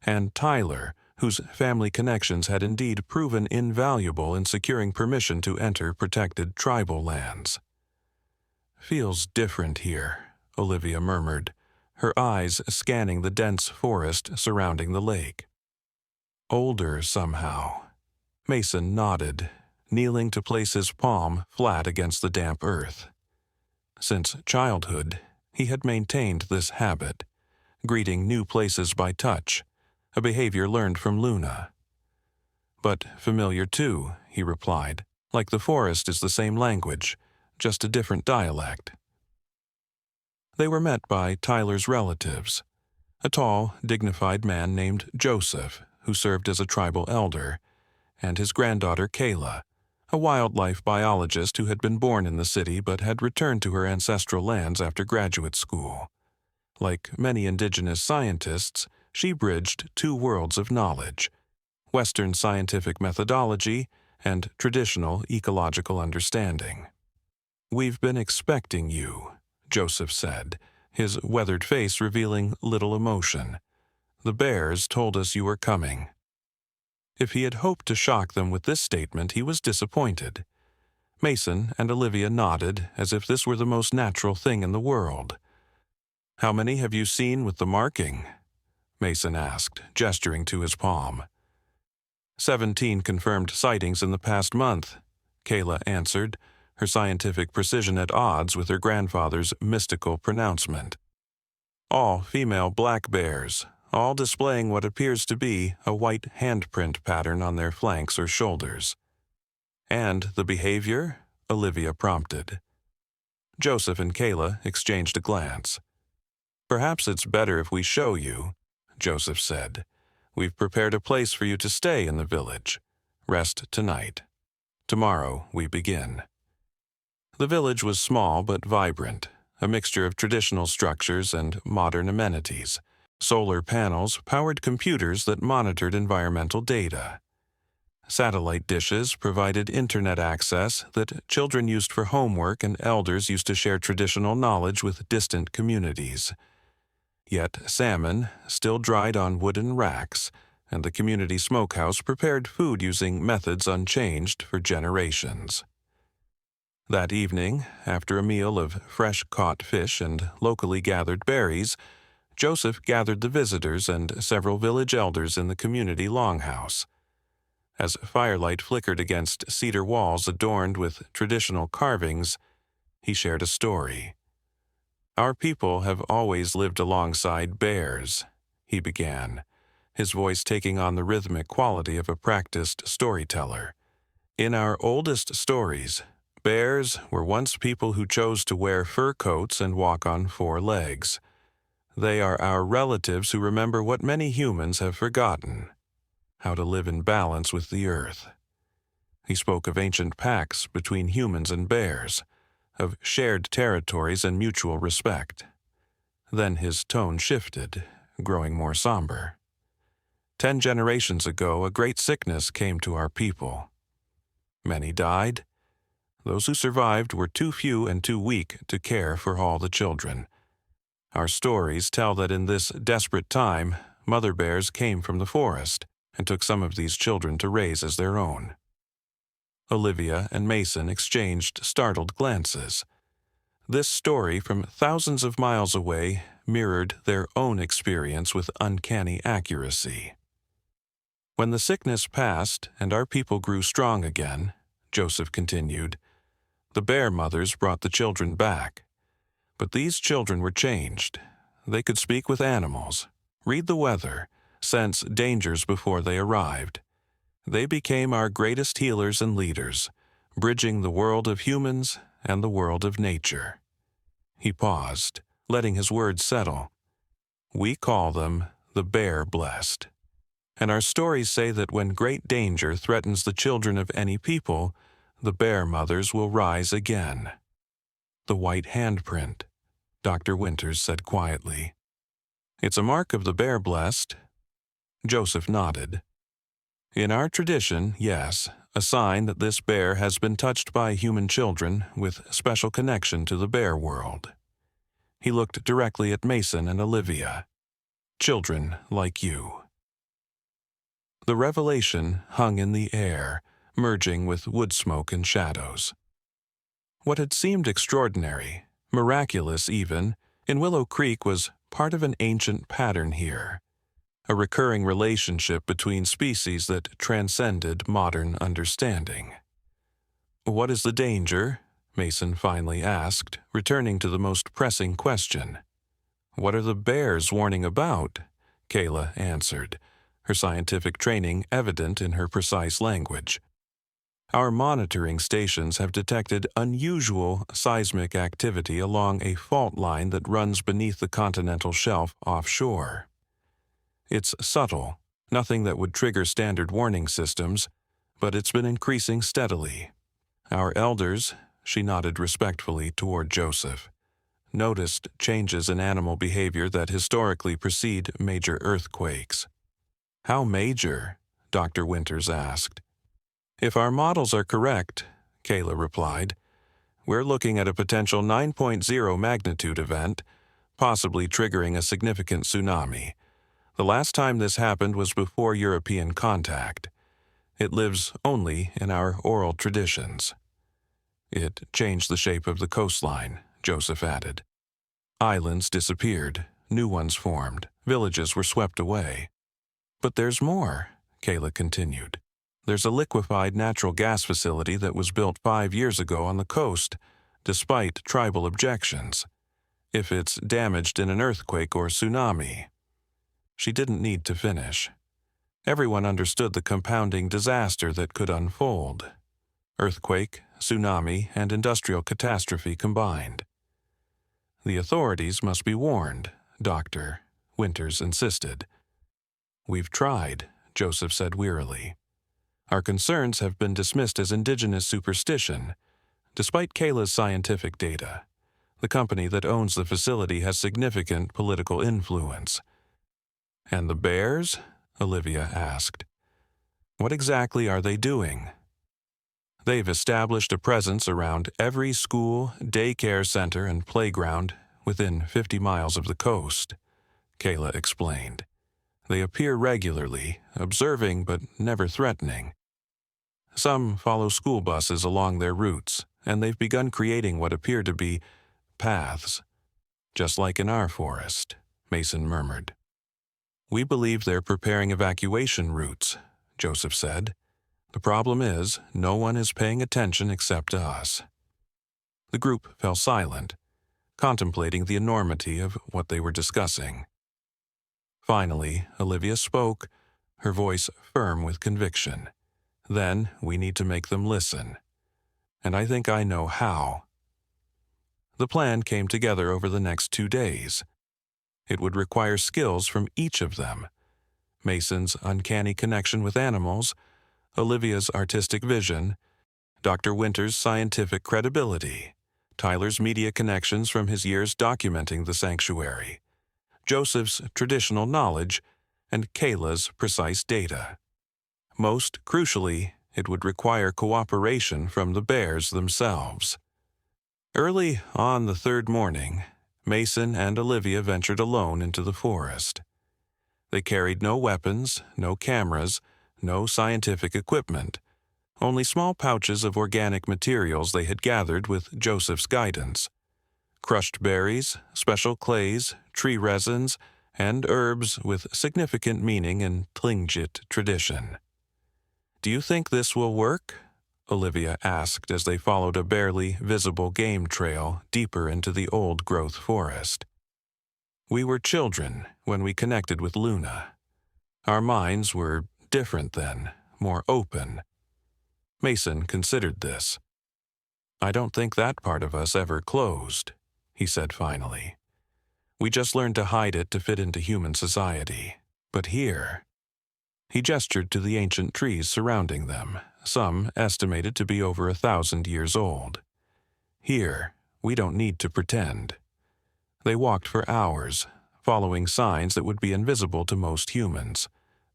and Tyler, whose family connections had indeed proven invaluable in securing permission to enter protected tribal lands. "Feels different here," Olivia murmured, her eyes scanning the dense forest surrounding the lake. "Older somehow." Mason nodded, kneeling to place his palm flat against the damp earth. Since childhood, he had maintained this habit, greeting new places by touch, a behavior learned from Luna. "But familiar too," he replied, "like the forest is the same language, just a different dialect." They were met by Tyler's relatives, a tall, dignified man named Joseph, who served as a tribal elder, and his granddaughter Kayla, a wildlife biologist who had been born in the city but had returned to her ancestral lands after graduate school. Like many indigenous scientists, she bridged two worlds of knowledge: Western scientific methodology and traditional ecological understanding. "We've been expecting you," Joseph said, his weathered face revealing little emotion. "The bears told us you were coming." If he had hoped to shock them with this statement, he was disappointed. Mason and Olivia nodded as if this were the most natural thing in the world. "How many have you seen with the marking?" Mason asked, gesturing to his palm. 17 confirmed sightings in the past month," Kayla answered, her scientific precision at odds with her grandfather's mystical pronouncement. "All female black bears, all displaying what appears to be a white handprint pattern on their flanks or shoulders." "And the behavior?" Olivia prompted. Joseph and Kayla exchanged a glance. "Perhaps it's better if we show you," Joseph said. "We've prepared a place for you to stay in the village. Rest tonight. Tomorrow we begin." The village was small but vibrant, a mixture of traditional structures and modern amenities. Solar panels powered computers that monitored environmental data. Satellite dishes provided internet access that children used for homework and elders used to share traditional knowledge with distant communities. Yet salmon still dried on wooden racks, and the community smokehouse prepared food using methods unchanged for generations. That evening, after a meal of fresh-caught fish and locally gathered berries, Joseph gathered the visitors and several village elders in the community longhouse. As firelight flickered against cedar walls adorned with traditional carvings, he shared a story. "Our people have always lived alongside bears," he began, his voice taking on the rhythmic quality of a practiced storyteller. "In our oldest stories, bears were once people who chose to wear fur coats and walk on 4 legs. They are our relatives who remember what many humans have forgotten: how to live in balance with the earth." He spoke of ancient pacts between humans and bears, of shared territories and mutual respect. Then his tone shifted, growing more somber. 10 generations ago, a great sickness came to our people. Many died. Those who survived were too few and too weak to care for all the children. Our stories tell that in this desperate time, mother bears came from the forest and took some of these children to raise as their own. Olivia and Mason exchanged startled glances. This story from thousands of miles away mirrored their own experience with uncanny accuracy. "When the sickness passed and our people grew strong again," Joseph continued, "the bear mothers brought the children back. But these children were changed. They could speak with animals, read the weather, sense dangers before they arrived. They became our greatest healers and leaders, bridging the world of humans and the world of nature. He paused, letting his words settle. We call them the bear-blessed. And our stories say that when great danger threatens the children of any people, the bear mothers will rise again. The white handprint, Dr. Winters said quietly. It's a mark of the bear-blessed. Joseph nodded. In our tradition, yes, a sign that this bear has been touched by human children with special connection to the bear world. He looked directly at Mason and Olivia. Children like you. The revelation hung in the air, merging with wood smoke and shadows. What had seemed extraordinary, miraculous even, in Willow Creek was part of an ancient pattern here, a recurring relationship between species that transcended modern understanding. What is the danger? Mason finally asked, returning to the most pressing question. What are the bears warning about? Kayla answered, her scientific training evident in her precise language. Our monitoring stations have detected unusual seismic activity along a fault line that runs beneath the continental shelf offshore. It's subtle, nothing that would trigger standard warning systems, but it's been increasing steadily. Our elders, she nodded respectfully toward Joseph, noticed changes in animal behavior that historically precede major earthquakes. How major? Dr. Winters asked. If our models are correct, Kayla replied, we're looking at a potential 9.0 magnitude event, possibly triggering a significant tsunami. The last time this happened was before European contact. It lives only in our oral traditions. It changed the shape of the coastline, Joseph added. Islands disappeared, new ones formed, villages were swept away. But there's more, Kayla continued. There's a liquefied natural gas facility that was built 5 years ago on the coast, despite tribal objections. If it's damaged in an earthquake or tsunami. She didn't need to finish. Everyone understood the compounding disaster that could unfold. Earthquake, tsunami, and industrial catastrophe combined. The authorities must be warned, Dr. Winters insisted. We've tried, Joseph said wearily. Our concerns have been dismissed as indigenous superstition, despite Kayla's scientific data. The company that owns the facility has significant political influence. And the bears? Olivia asked. What exactly are they doing? They've established a presence around every school, daycare center, and playground within 50 miles of the coast, Kayla explained. They appear regularly, observing but never threatening. Some follow school buses along their routes, and they've begun creating what appear to be paths, just like in our forest, Mason murmured. We believe they're preparing evacuation routes, Joseph said. The problem is, no one is paying attention except us. The group fell silent, contemplating the enormity of what they were discussing. Finally, Olivia spoke, her voice firm with conviction. Then we need to make them listen. And I think I know how. The plan came together over the next 2 days. It would require skills from each of them. Mason's uncanny connection with animals, Olivia's artistic vision, Dr. Winters' scientific credibility, Tyler's media connections from his years documenting the sanctuary, Joseph's traditional knowledge, and Kayla's precise data. Most crucially, it would require cooperation from the bears themselves. Early on the 3rd morning, Mason and Olivia ventured alone into the forest. They carried no weapons, no cameras, no scientific equipment, only small pouches of organic materials they had gathered with Joseph's guidance. Crushed berries, special clays, tree resins, and herbs with significant meaning in Tlingit tradition. Do you think this will work? Olivia asked as they followed a barely visible game trail deeper into the old-growth forest. We were children when we connected with Luna. Our minds were different then, more open. Mason considered this. "I don't think that part of us ever closed," he said finally. "We just learned to hide it to fit into human society. But here—" He gestured to the ancient trees surrounding them, some estimated to be over 1,000 years old. "Here, we don't need to pretend." They walked for hours, following signs that would be invisible to most humans.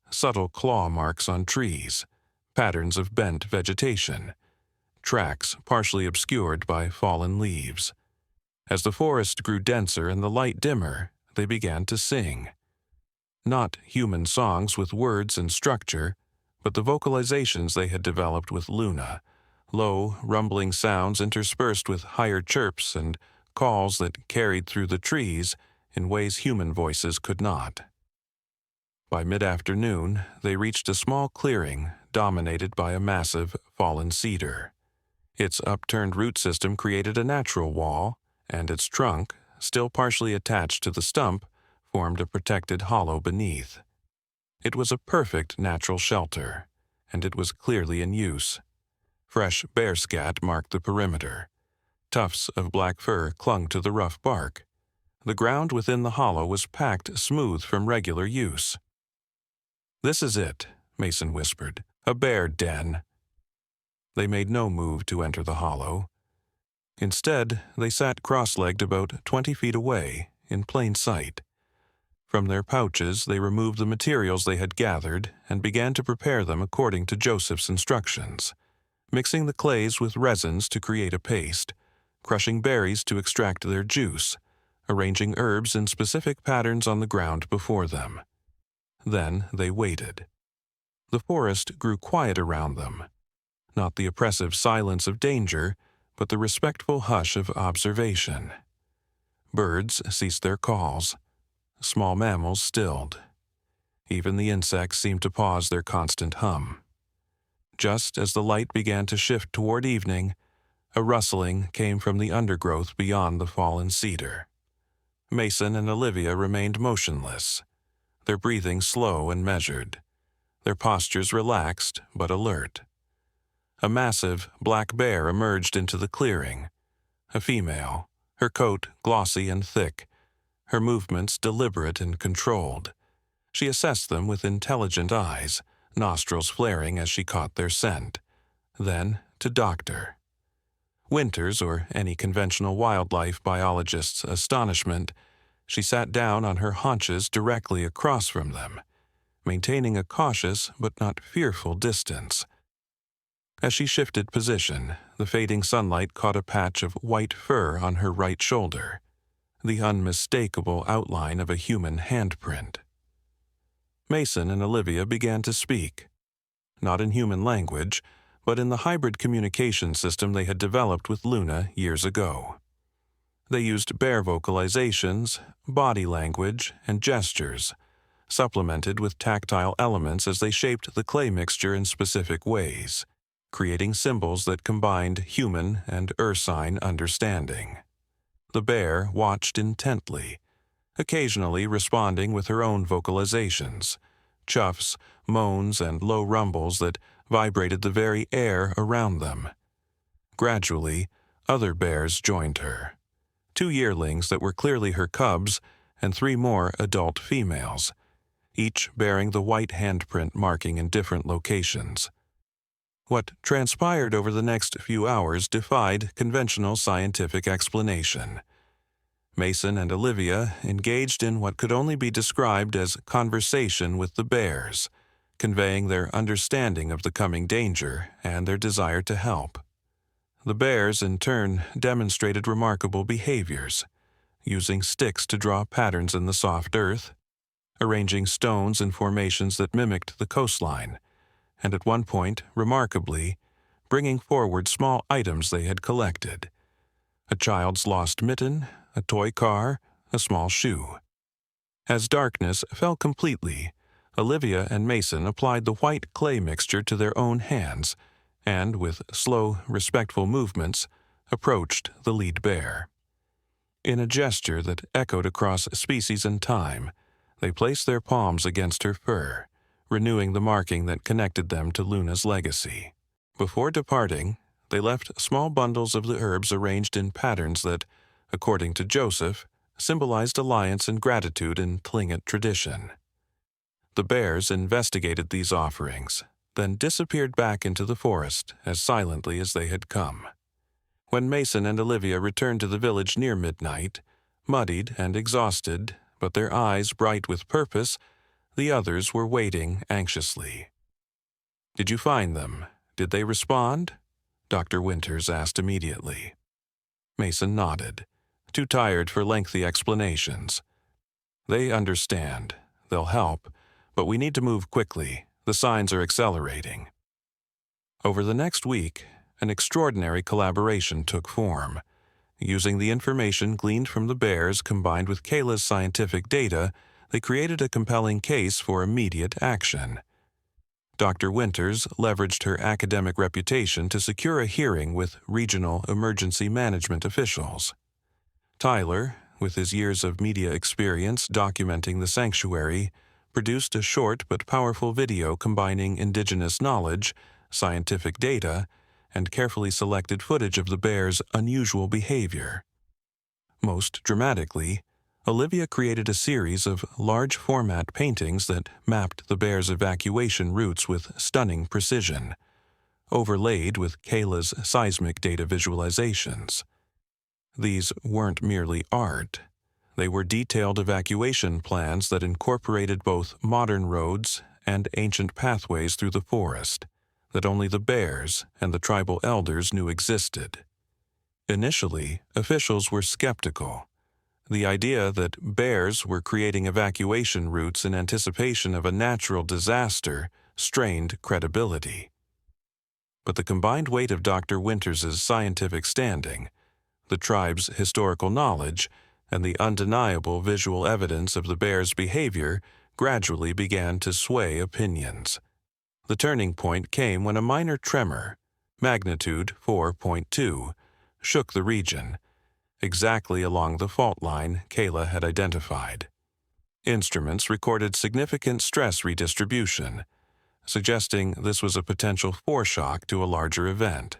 Subtle claw marks on trees, patterns of bent vegetation, tracks partially obscured by fallen leaves. As the forest grew denser and the light dimmer, they began to sing. Not human songs with words and structure, but the vocalizations they had developed with Luna, low, rumbling sounds interspersed with higher chirps and calls that carried through the trees in ways human voices could not. By mid-afternoon, they reached a small clearing dominated by a massive, fallen cedar. Its upturned root system created a natural wall, and its trunk, still partially attached to the stump, formed a protected hollow beneath. It was a perfect natural shelter, and it was clearly in use. Fresh bear scat marked the perimeter. Tufts of black fur clung to the rough bark. The ground within the hollow was packed smooth from regular use. "This is it," Mason whispered. "A bear den." They made no move to enter the hollow. Instead, they sat cross-legged about 20 feet away, in plain sight. From their pouches, they removed the materials they had gathered and began to prepare them according to Joseph's instructions, mixing the clays with resins to create a paste, crushing berries to extract their juice, arranging herbs in specific patterns on the ground before them. Then they waited. The forest grew quiet around them, not the oppressive silence of danger, but the respectful hush of observation. Birds ceased their calls. Small mammals stilled. Even the insects seemed to pause their constant hum. Just as the light began to shift toward evening, a rustling came from the undergrowth beyond the fallen cedar. Mason and Olivia remained motionless, their breathing slow and measured, their postures relaxed but alert. A massive black bear emerged into the clearing, a female, her coat glossy and thick, her movements deliberate and controlled. She assessed them with intelligent eyes, nostrils flaring as she caught their scent. Then to Doctor Winter's, or any conventional wildlife biologist's, astonishment, she sat down on her haunches directly across from them, maintaining a cautious but not fearful distance. As she shifted position, the fading sunlight caught a patch of white fur on her right shoulder, the unmistakable outline of a human handprint. Mason and Olivia began to speak, not in human language, but in the hybrid communication system they had developed with Luna years ago. They used bear vocalizations, body language, and gestures, supplemented with tactile elements as they shaped the clay mixture in specific ways, creating symbols that combined human and ursine understanding. The bear watched intently, occasionally responding with her own vocalizations, chuffs, moans, and low rumbles that vibrated the very air around them. Gradually, other bears joined her. 2 yearlings that were clearly her cubs, and 3 more adult females, each bearing the white handprint marking in different locations. What transpired over the next few hours defied conventional scientific explanation. Mason and Olivia engaged in what could only be described as conversation with the bears, conveying their understanding of the coming danger and their desire to help. The bears, in turn, demonstrated remarkable behaviors, using sticks to draw patterns in the soft earth, arranging stones in formations that mimicked the coastline, and at one point, remarkably, bringing forward small items they had collected: a child's lost mitten, a toy car, a small shoe. As darkness fell completely, Olivia and Mason applied the white clay mixture to their own hands and, with slow, respectful movements, approached the lead bear. In a gesture that echoed across species and time, they placed their palms against her fur, renewing the marking that connected them to Luna's legacy. Before departing, they left small bundles of the herbs arranged in patterns that, according to Joseph, symbolized alliance and gratitude in Tlingit tradition. The bears investigated these offerings, then disappeared back into the forest as silently as they had come. When Mason and Olivia returned to the village near midnight, muddied and exhausted, but their eyes bright with purpose, the others were waiting anxiously. "Did you find them? Did they respond?" Dr. Winters asked immediately. Mason nodded, too tired for lengthy explanations. "They understand. They'll help, but we need to move quickly. The signs are accelerating." Over the next week, an extraordinary collaboration took form. Using the information gleaned from the bears combined with Kayla's scientific data, they created a compelling case for immediate action. Dr. Winters leveraged her academic reputation to secure a hearing with regional emergency management officials. Tyler, with his years of media experience documenting the sanctuary, produced a short but powerful video combining indigenous knowledge, scientific data, and carefully selected footage of the bears' unusual behavior. Most dramatically, Olivia created a series of large-format paintings that mapped the bears' evacuation routes with stunning precision, overlaid with Kayla's seismic data visualizations. These weren't merely art. They were detailed evacuation plans that incorporated both modern roads and ancient pathways through the forest that only the bears and the tribal elders knew existed. Initially, officials were skeptical. The idea that bears were creating evacuation routes in anticipation of a natural disaster strained credibility. But the combined weight of Dr. Winters' scientific standing, the tribe's historical knowledge, and the undeniable visual evidence of the bears' behavior gradually began to sway opinions. The turning point came when a minor tremor, magnitude 4.2, shook the region, exactly along the fault line Kayla had identified. Instruments recorded significant stress redistribution, suggesting this was a potential foreshock to a larger event.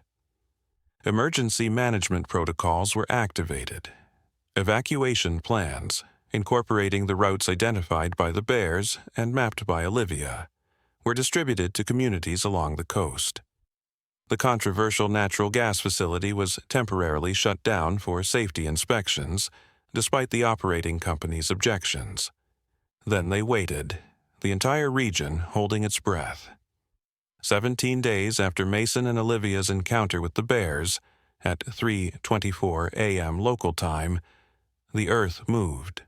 Emergency management protocols were activated. Evacuation plans, incorporating the routes identified by the bears and mapped by Olivia, were distributed to communities along the coast. The controversial natural gas facility was temporarily shut down for safety inspections, despite the operating company's objections. Then they waited, the entire region holding its breath. 17 days after Mason and Olivia's encounter with the bears, at 3:24 a.m. local time, the Earth moved.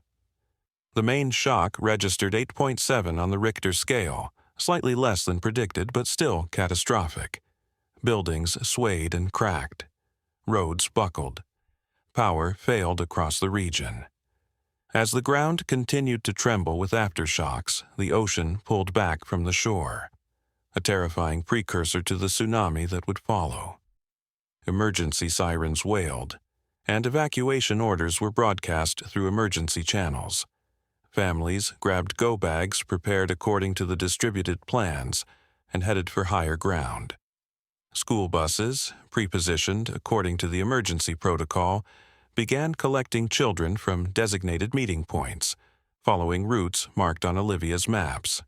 The main shock registered 8.7 on the Richter scale, slightly less than predicted but still catastrophic. Buildings swayed and cracked. Roads buckled. Power failed across the region. As the ground continued to tremble with aftershocks, the ocean pulled back from the shore, a terrifying precursor to the tsunami that would follow. Emergency sirens wailed, and evacuation orders were broadcast through emergency channels. Families grabbed go bags prepared according to the distributed plans and headed for higher ground. School buses, pre-positioned according to the emergency protocol, began collecting children from designated meeting points, following routes marked on Olivia's maps.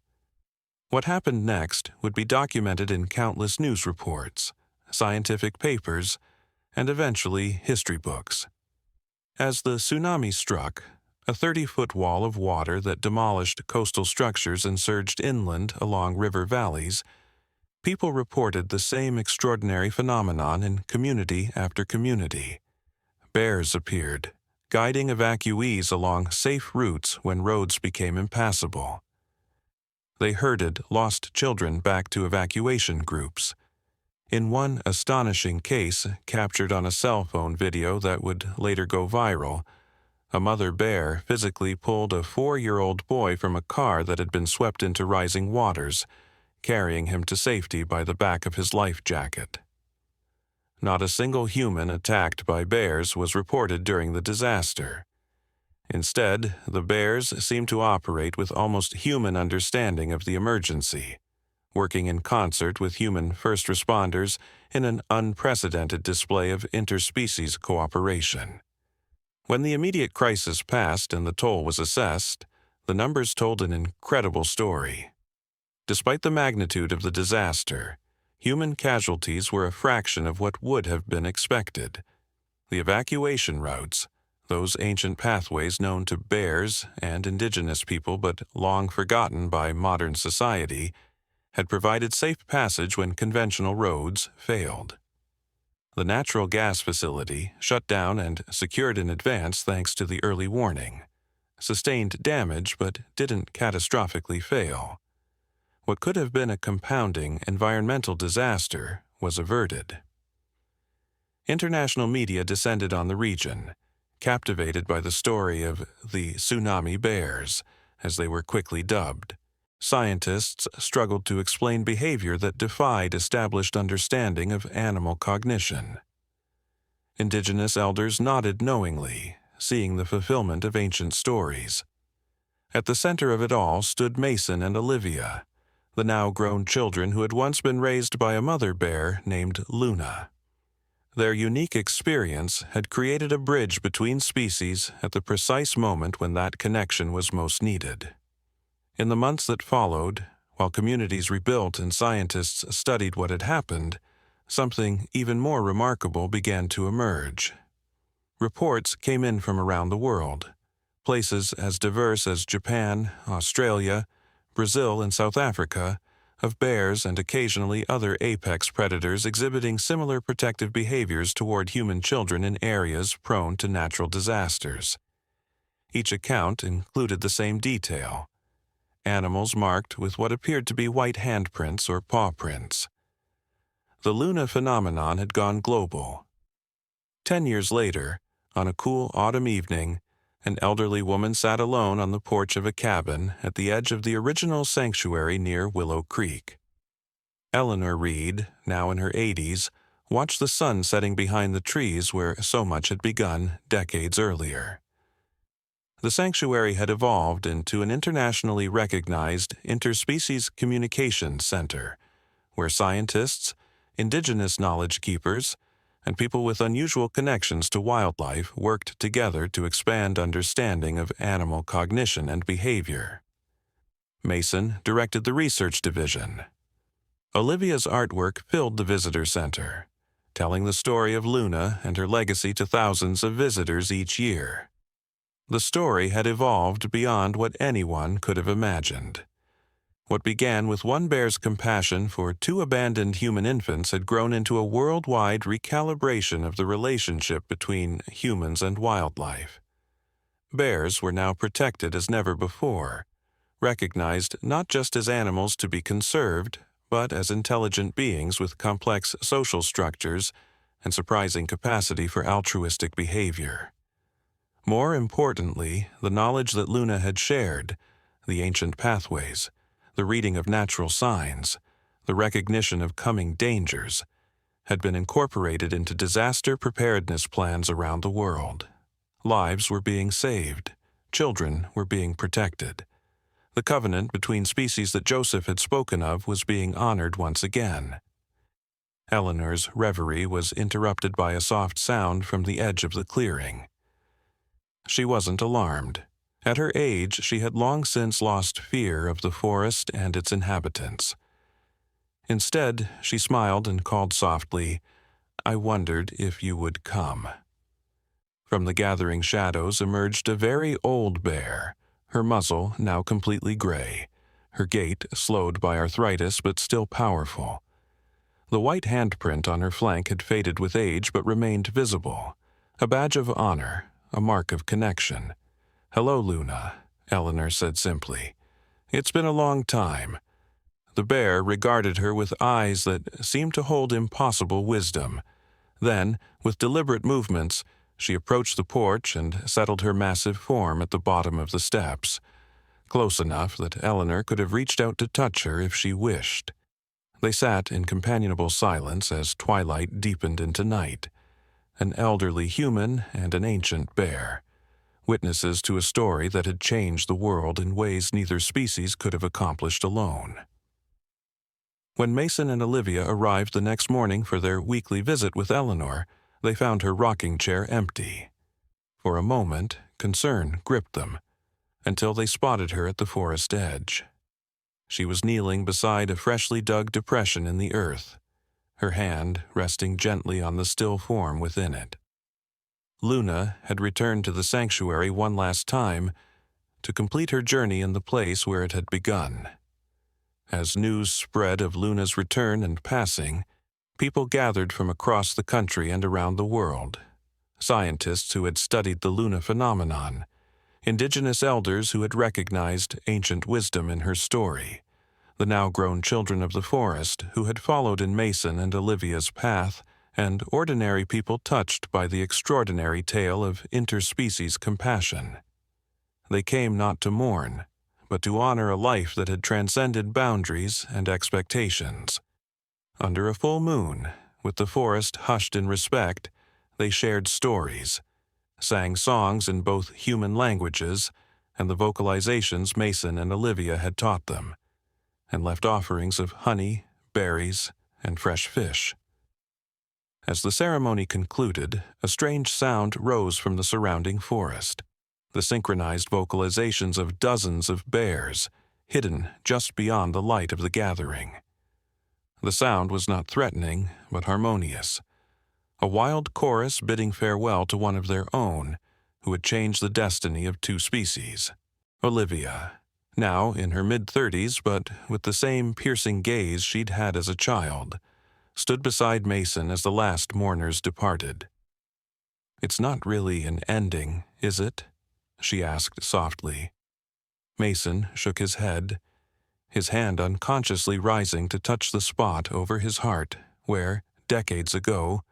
What happened next would be documented in countless news reports, scientific papers, and eventually history books. As the tsunami struck, a 30-foot wall of water that demolished coastal structures and surged inland along river valleys, people reported the same extraordinary phenomenon in community after community. Bears appeared, guiding evacuees along safe routes when roads became impassable. They herded lost children back to evacuation groups. In one astonishing case captured on a cell phone video that would later go viral, a mother bear physically pulled a 4-year-old boy from a car that had been swept into rising waters, carrying him to safety by the back of his life jacket. Not a single human attacked by bears was reported during the disaster. Instead, the bears seemed to operate with almost human understanding of the emergency, working in concert with human first responders in an unprecedented display of interspecies cooperation. When the immediate crisis passed and the toll was assessed, the numbers told an incredible story. Despite the magnitude of the disaster, human casualties were a fraction of what would have been expected. The evacuation routes, those ancient pathways known to bears and indigenous people but long forgotten by modern society, had provided safe passage when conventional roads failed. The natural gas facility, shut down and secured in advance thanks to the early warning, sustained damage but didn't catastrophically fail. What could have been a compounding environmental disaster was averted. International media descended on the region, captivated by the story of the tsunami bears, as they were quickly dubbed. Scientists struggled to explain behavior that defied established understanding of animal cognition. Indigenous elders nodded knowingly, seeing the fulfillment of ancient stories. At the center of it all stood Mason and Olivia, the now-grown children who had once been raised by a mother bear named Luna. Their unique experience had created a bridge between species at the precise moment when that connection was most needed. In the months that followed, while communities rebuilt and scientists studied what had happened, something even more remarkable began to emerge. Reports came in from around the world, places as diverse as Japan, Australia, Brazil, and South Africa, of bears and occasionally other apex predators exhibiting similar protective behaviors toward human children in areas prone to natural disasters. Each account included the same detail: animals marked with what appeared to be white handprints or paw prints. The Luna phenomenon had gone global. 10 years later, on a cool autumn evening, an elderly woman sat alone on the porch of a cabin at the edge of the original sanctuary near Willow Creek. Eleanor Reed, now in her 80s, watched the sun setting behind the trees where so much had begun decades earlier. The sanctuary had evolved into an internationally recognized interspecies communication center, where scientists, indigenous knowledge keepers, and people with unusual connections to wildlife worked together to expand understanding of animal cognition and behavior. Mason directed the research division. Olivia's artwork filled the visitor center, telling the story of Luna and her legacy to thousands of visitors each year. The story had evolved beyond what anyone could have imagined. What began with one bear's compassion for 2 abandoned human infants had grown into a worldwide recalibration of the relationship between humans and wildlife. Bears were now protected as never before, recognized not just as animals to be conserved, but as intelligent beings with complex social structures and surprising capacity for altruistic behavior. More importantly, the knowledge that Luna had shared, the ancient pathways, the reading of natural signs, the recognition of coming dangers, had been incorporated into disaster preparedness plans around the world. Lives were being saved. Children were being protected. The covenant between species that Joseph had spoken of was being honored once again. Eleanor's reverie was interrupted by a soft sound from the edge of the clearing. She wasn't alarmed. At her age, she had long since lost fear of the forest and its inhabitants. Instead, she smiled and called softly, "I wondered if you would come." From the gathering shadows emerged a very old bear, her muzzle now completely gray, her gait slowed by arthritis but still powerful. The white handprint on her flank had faded with age but remained visible, a badge of honor, a mark of connection. "Hello, Luna," Eleanor said simply. "It's been a long time." The bear regarded her with eyes that seemed to hold impossible wisdom. Then, with deliberate movements, she approached the porch and settled her massive form at the bottom of the steps, close enough that Eleanor could have reached out to touch her if she wished. They sat in companionable silence as twilight deepened into night, an elderly human and an ancient bear, witnesses to a story that had changed the world in ways neither species could have accomplished alone. When Mason and Olivia arrived the next morning for their weekly visit with Eleanor, they found her rocking chair empty. For a moment, concern gripped them, until they spotted her at the forest edge. She was kneeling beside a freshly dug depression in the earth, her hand resting gently on the still form within it. Luna had returned to the sanctuary one last time to complete her journey in the place where it had begun. As news spread of Luna's return and passing, people gathered from across the country and around the world. Scientists who had studied the Luna phenomenon, indigenous elders who had recognized ancient wisdom in her story, the now-grown children of the forest who had followed in Mason and Olivia's path, and ordinary people touched by the extraordinary tale of interspecies compassion. They came not to mourn, but to honor a life that had transcended boundaries and expectations. Under a full moon, with the forest hushed in respect, they shared stories, sang songs in both human languages and the vocalizations Mason and Olivia had taught them, and left offerings of honey, berries, and fresh fish. As the ceremony concluded, a strange sound rose from the surrounding forest, the synchronized vocalizations of dozens of bears, hidden just beyond the light of the gathering. The sound was not threatening, but harmonious, a wild chorus bidding farewell to one of their own, who had changed the destiny of two species. Olivia, now in her mid-30s but with the same piercing gaze she'd had as a child, stood beside Mason as the last mourners departed. "It's not really an ending, is it?" she asked softly. Mason shook his head, his hand unconsciously rising to touch the spot over his heart where, decades ago,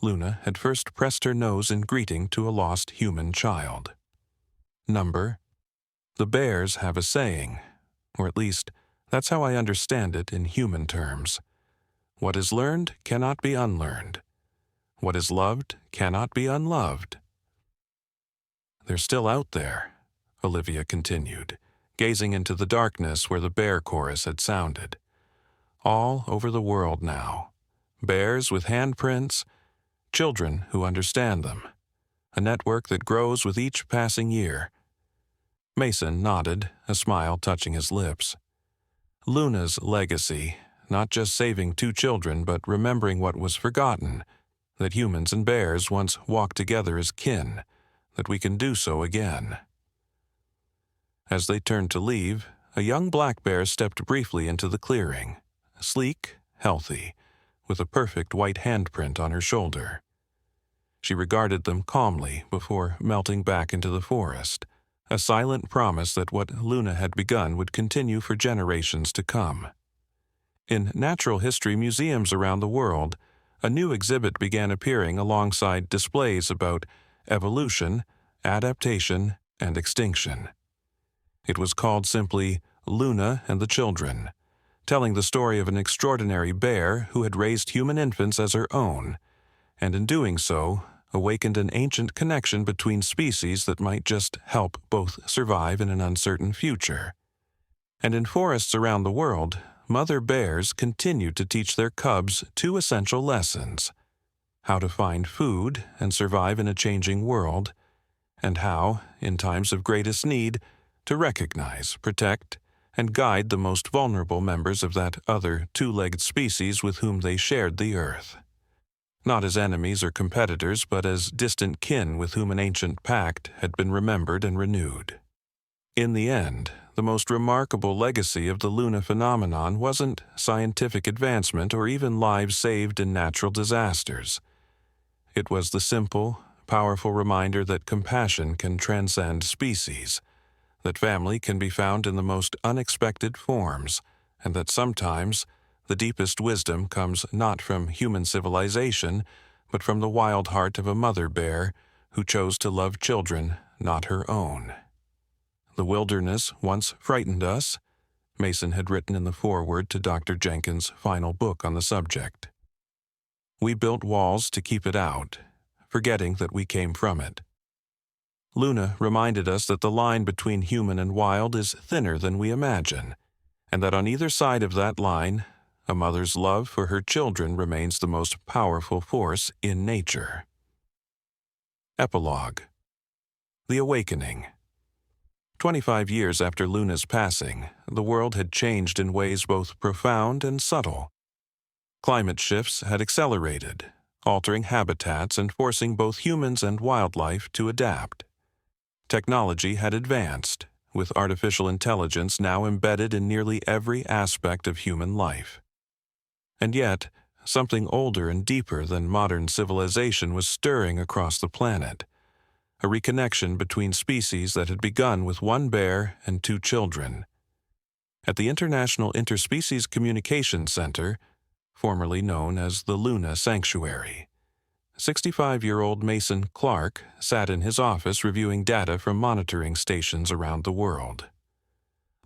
Luna had first pressed her nose in greeting to a lost human child. "Number? The bears have a saying, or at least that's how I understand it in human terms. What is learned cannot be unlearned. What is loved cannot be unloved." "They're still out there," Olivia continued, gazing into the darkness where the bear chorus had sounded. "All over the world now. Bears with handprints, children who understand them. A network that grows with each passing year." Mason nodded, a smile touching his lips. Luna's legacy, not just saving two children, but remembering what was forgotten, that humans and bears once walked together as kin, that we can do so again. As they turned to leave, a young black bear stepped briefly into the clearing, sleek, healthy, with a perfect white handprint on her shoulder. She regarded them calmly before melting back into the forest, a silent promise that what Luna had begun would continue for generations to come. In natural history museums around the world, a new exhibit began appearing alongside displays about evolution, adaptation, and extinction. It was called simply Luna and the Children, telling the story of an extraordinary bear who had raised human infants as her own, and in doing so, awakened an ancient connection between species that might just help both survive in an uncertain future. And in forests around the world, mother bears continued to teach their cubs two essential lessons: how to find food and survive in a changing world, and how, in times of greatest need, to recognize, protect, and guide the most vulnerable members of that other two-legged species with whom they shared the earth. Not as enemies or competitors, but as distant kin with whom an ancient pact had been remembered and renewed. In the end, the most remarkable legacy of the Luna phenomenon wasn't scientific advancement or even lives saved in natural disasters. It was the simple, powerful reminder that compassion can transcend species, that family can be found in the most unexpected forms, and that sometimes the deepest wisdom comes not from human civilization, but from the wild heart of a mother bear who chose to love children not her own. "The wilderness once frightened us," Mason had written in the foreword to Dr. Jenkins' final book on the subject. "We built walls to keep it out, forgetting that we came from it. Luna reminded us that the line between human and wild is thinner than we imagine, and that on either side of that line, a mother's love for her children remains the most powerful force in nature. Epilogue. The Awakening. 25 years after Luna's passing, the world had changed in ways both profound and subtle. Climate shifts had accelerated, altering habitats and forcing both humans and wildlife to adapt. Technology had advanced, with artificial intelligence now embedded in nearly every aspect of human life. And yet, something older and deeper than modern civilization was stirring across the planet, a reconnection between species that had begun with one bear and two children. At the International Interspecies Communication Center, formerly known as the Luna Sanctuary, 65-year-old Mason Clark sat in his office reviewing data from monitoring stations around the world.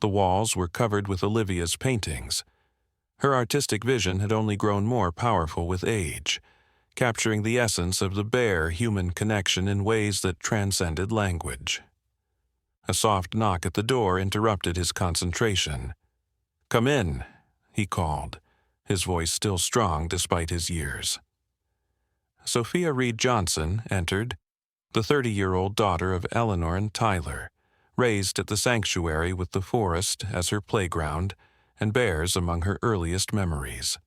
The walls were covered with Olivia's paintings. Her artistic vision had only grown more powerful with age, capturing the essence of the bear-human connection in ways that transcended language. A soft knock at the door interrupted his concentration. "Come in," he called, his voice still strong despite his years. Sophia Reed Johnson entered, the 30-year-old daughter of Eleanor and Tyler, raised at the sanctuary with the forest as her playground and bears among her earliest memories.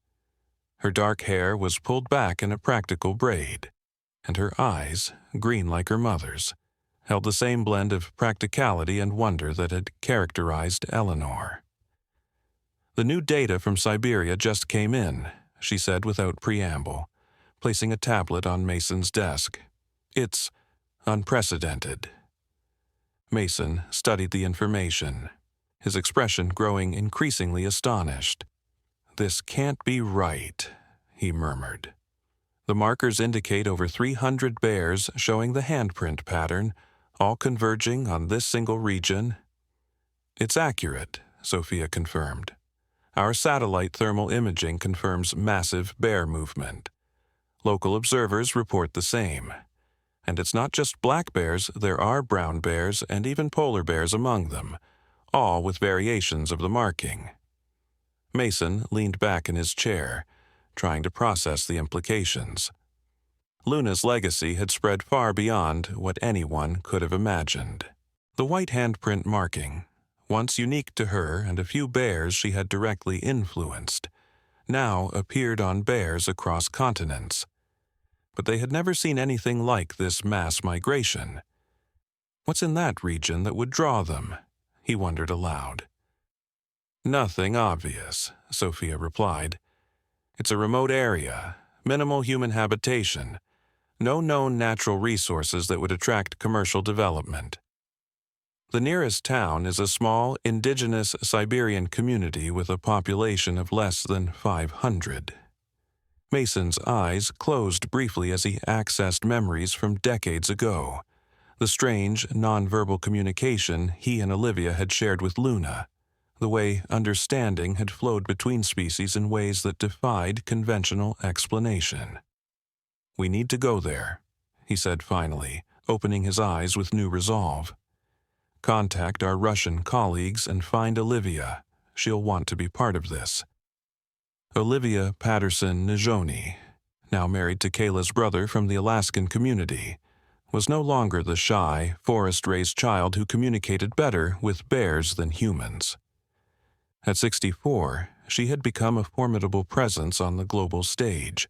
Her dark hair was pulled back in a practical braid, and her eyes, green like her mother's, held the same blend of practicality and wonder that had characterized Eleanor. "The new data from Siberia just came in," she said without preamble, placing a tablet on Mason's desk. "It's unprecedented." Mason studied the information, his expression growing increasingly astonished. "This can't be right," he murmured. "The markers indicate over 300 bears showing the handprint pattern, all converging on this single region." "It's accurate," Sophia confirmed. "Our satellite thermal imaging confirms massive bear movement. Local observers report the same. And it's not just black bears, there are brown bears and even polar bears among them, all with variations of the marking." Mason leaned back in his chair, trying to process the implications. Luna's legacy had spread far beyond what anyone could have imagined. The white handprint marking, once unique to her and a few bears she had directly influenced, now appeared on bears across continents. But they had never seen anything like this mass migration. What's in that region that would draw them? He wondered aloud. "Nothing obvious," Sophia replied. "It's a remote area, minimal human habitation, no known natural resources that would attract commercial development. The nearest town is a small, indigenous Siberian community with a population of less than 500. Mason's eyes closed briefly as he accessed memories from decades ago, the strange, nonverbal communication he and Olivia had shared with Luna, the way understanding had flowed between species in ways that defied conventional explanation. "We need to go there," he said finally, opening his eyes with new resolve. "Contact our Russian colleagues and find Olivia. She'll want to be part of this." Olivia Patterson-Najoni, now married to Kayla's brother from the Alaskan community, was no longer the shy, forest-raised child who communicated better with bears than humans. At 64, she had become a formidable presence on the global stage,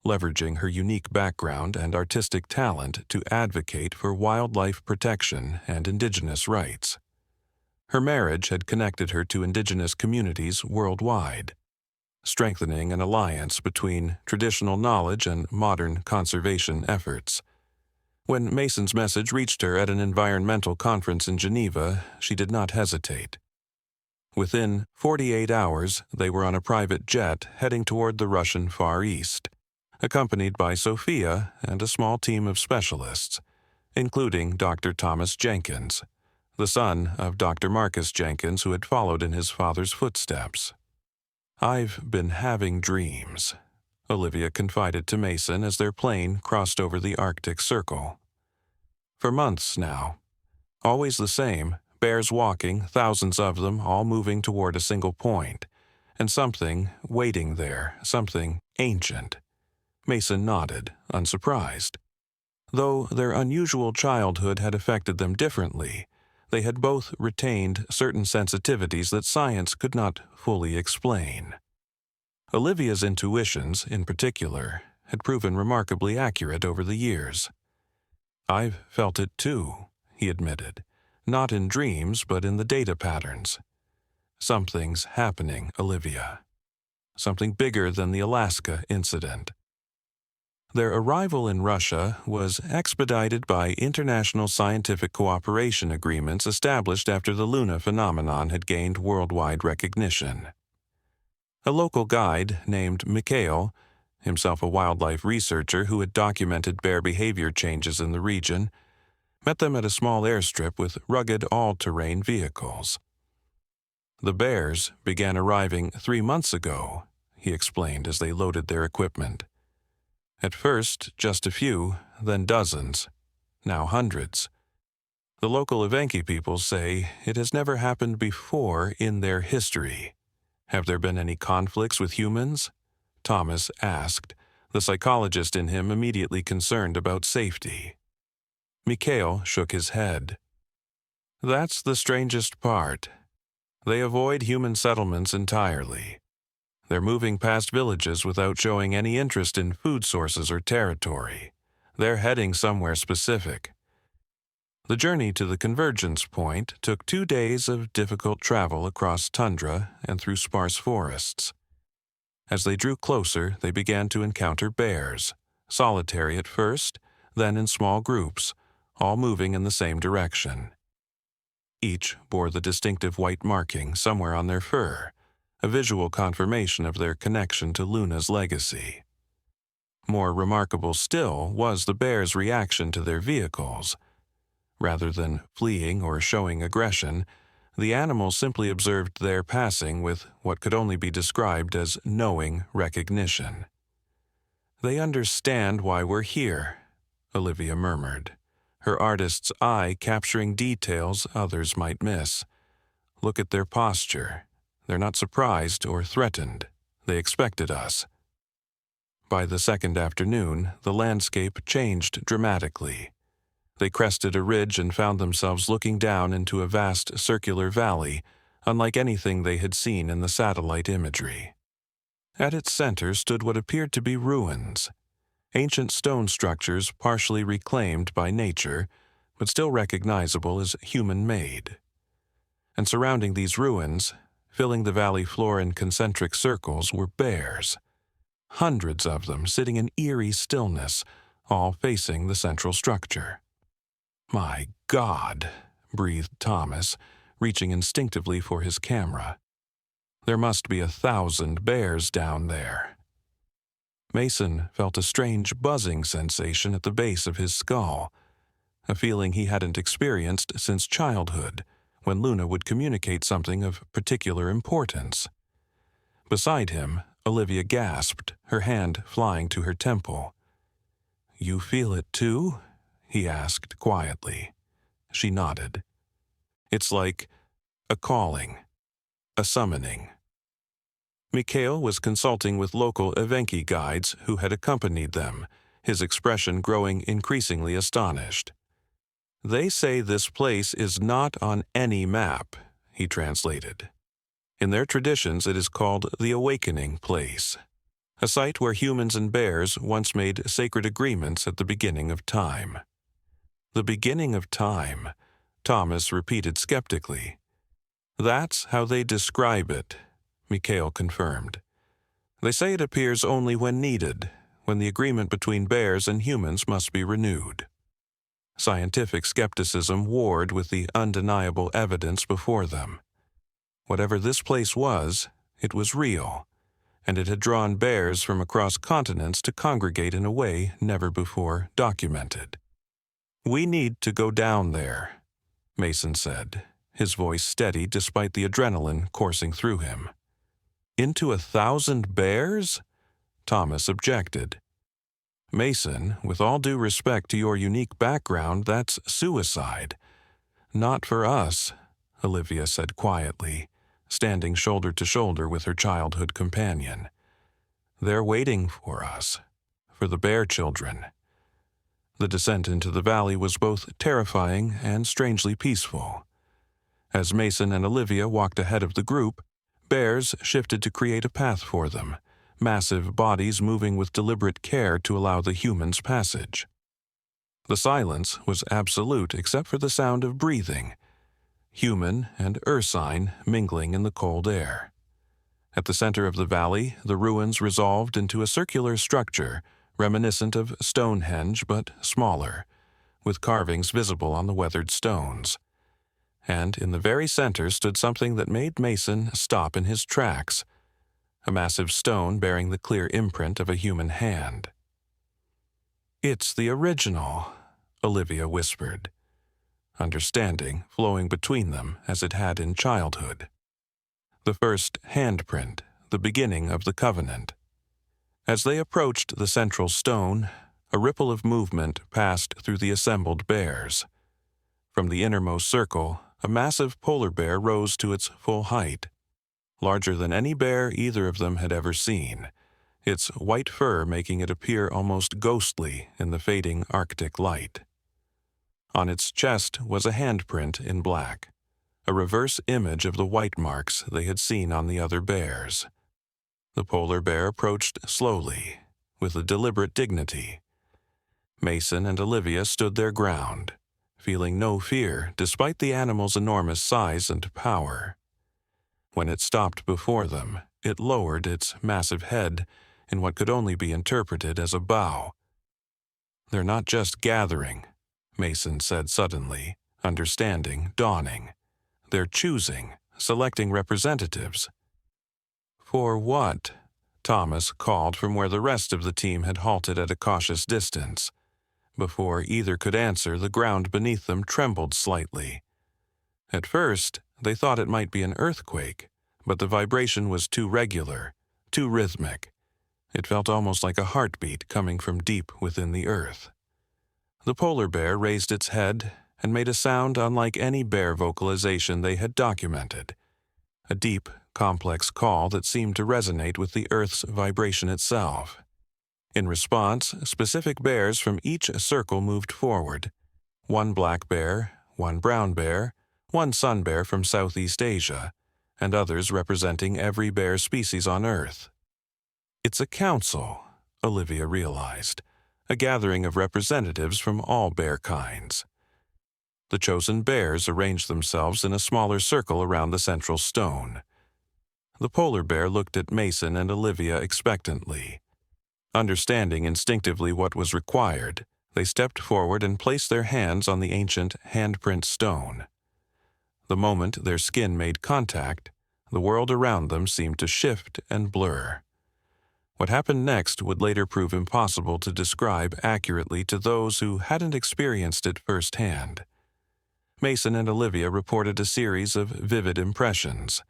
leveraging her unique background and artistic talent to advocate for wildlife protection and indigenous rights. Her marriage had connected her to indigenous communities worldwide, strengthening an alliance between traditional knowledge and modern conservation efforts. When Mason's message reached her at an environmental conference in Geneva, she did not hesitate. Within 48 hours, they were on a private jet heading toward the Russian Far East, accompanied by Sophia and a small team of specialists, including Dr. Thomas Jenkins, the son of Dr. Marcus Jenkins who had followed in his father's footsteps. "I've been having dreams," Olivia confided to Mason as their plane crossed over the Arctic Circle. For months now. Always the same, bears walking, thousands of them, all moving toward a single point. And something waiting there, something ancient. Mason nodded, unsurprised. Though their unusual childhood had affected them differently, they had both retained certain sensitivities that science could not fully explain. Olivia's intuitions, in particular, had proven remarkably accurate over the years. "I've felt it too," he admitted, "not in dreams, but in the data patterns. Something's happening, Olivia. Something bigger than the Alaska incident." Their arrival in Russia was expedited by international scientific cooperation agreements established after the Luna phenomenon had gained worldwide recognition. A local guide named Mikhail, himself a wildlife researcher who had documented bear behavior changes in the region, met them at a small airstrip with rugged all-terrain vehicles. "The bears began arriving 3 months ago," he explained as they loaded their equipment. "At first, just a few, then dozens, now hundreds. The local Evenki people say it has never happened before in their history." "Have there been any conflicts with humans?" Thomas asked, the psychologist in him immediately concerned about safety. Mikhail shook his head. "That's the strangest part. They avoid human settlements entirely. They're moving past villages without showing any interest in food sources or territory. They're heading somewhere specific." The journey to the convergence point took 2 days of difficult travel across tundra and through sparse forests. As they drew closer, they began to encounter bears, solitary at first, then in small groups, all moving in the same direction. Each bore the distinctive white marking somewhere on their fur, a visual confirmation of their connection to Luna's legacy. More remarkable still was the bears' reaction to their vehicles. Rather than fleeing or showing aggression, the animals simply observed their passing with what could only be described as knowing recognition. "They understand why we're here," Olivia murmured, her artist's eye capturing details others might miss. "Look at their posture. They're not surprised or threatened. They expected us." By the second afternoon, the landscape changed dramatically. They crested a ridge and found themselves looking down into a vast circular valley, unlike anything they had seen in the satellite imagery. At its center stood what appeared to be ruins, ancient stone structures partially reclaimed by nature, but still recognizable as human-made. And surrounding these ruins, filling the valley floor in concentric circles, were bears. Hundreds of them sitting in eerie stillness, all facing the central structure. "My God," breathed Thomas, reaching instinctively for his camera. "There must be 1,000 bears down there." Mason felt a strange buzzing sensation at the base of his skull, a feeling he hadn't experienced since childhood, when Luna would communicate something of particular importance. Beside him, Olivia gasped, her hand flying to her temple. "You feel it too?" he asked quietly. She nodded. "It's like a calling, a summoning." Mikhail was consulting with local Evenki guides who had accompanied them, his expression growing increasingly astonished. "They say this place is not on any map," he translated. "In their traditions it is called the Awakening Place, a site where humans and bears once made sacred agreements at the beginning of time." "The beginning of time," Thomas repeated skeptically. "That's how they describe it," Mikhail confirmed. "They say it appears only when needed, when the agreement between bears and humans must be renewed." Scientific skepticism warred with the undeniable evidence before them. Whatever this place was, it was real, and it had drawn bears from across continents to congregate in a way never before documented. "We need to go down there," Mason said, his voice steady despite the adrenaline coursing through him. "Into 1,000 bears?" Thomas objected. Mason, with all due respect to your unique background, that's suicide. Not for us, Olivia said quietly, standing shoulder to shoulder with her childhood companion. They're waiting for us, for the bear children. The descent into the valley was both terrifying and strangely peaceful. As Mason and Olivia walked ahead of the group, bears shifted to create a path for them, massive bodies moving with deliberate care to allow the humans passage. The silence was absolute except for the sound of breathing, human and ursine mingling in the cold air. At the center of the valley, the ruins resolved into a circular structure reminiscent of Stonehenge but smaller, with carvings visible on the weathered stones. And in the very center stood something that made Mason stop in his tracks, a massive stone bearing the clear imprint of a human hand. "It's the original," Olivia whispered, understanding flowing between them as it had in childhood. The first handprint, the beginning of the covenant. As they approached the central stone, a ripple of movement passed through the assembled bears. From the innermost circle, a massive polar bear rose to its full height, larger than any bear either of them had ever seen, its white fur making it appear almost ghostly in the fading Arctic light. On its chest was a handprint in black, a reverse image of the white marks they had seen on the other bears. The polar bear approached slowly, with a deliberate dignity. Mason and Olivia stood their ground, feeling no fear despite the animal's enormous size and power. When it stopped before them, it lowered its massive head in what could only be interpreted as a bow. "They're not just gathering," Mason said suddenly, understanding dawning. "They're choosing, selecting representatives." "For what?" Thomas called from where the rest of the team had halted at a cautious distance. Before either could answer, the ground beneath them trembled slightly. At first, they thought it might be an earthquake, but the vibration was too regular, too rhythmic. It felt almost like a heartbeat coming from deep within the earth. The polar bear raised its head and made a sound unlike any bear vocalization they had documented, a deep, complex call that seemed to resonate with the Earth's vibration itself. In response, specific bears from each circle moved forward. One black bear, one brown bear, one sun bear from Southeast Asia, and others representing every bear species on Earth. "It's a council," Olivia realized, a gathering of representatives from all bear kinds. The chosen bears arranged themselves in a smaller circle around the central stone. The polar bear looked at Mason and Olivia expectantly. Understanding instinctively what was required, they stepped forward and placed their hands on the ancient handprint stone. The moment their skin made contact, the world around them seemed to shift and blur. What happened next would later prove impossible to describe accurately to those who hadn't experienced it firsthand. Mason and Olivia reported a series of vivid impressions,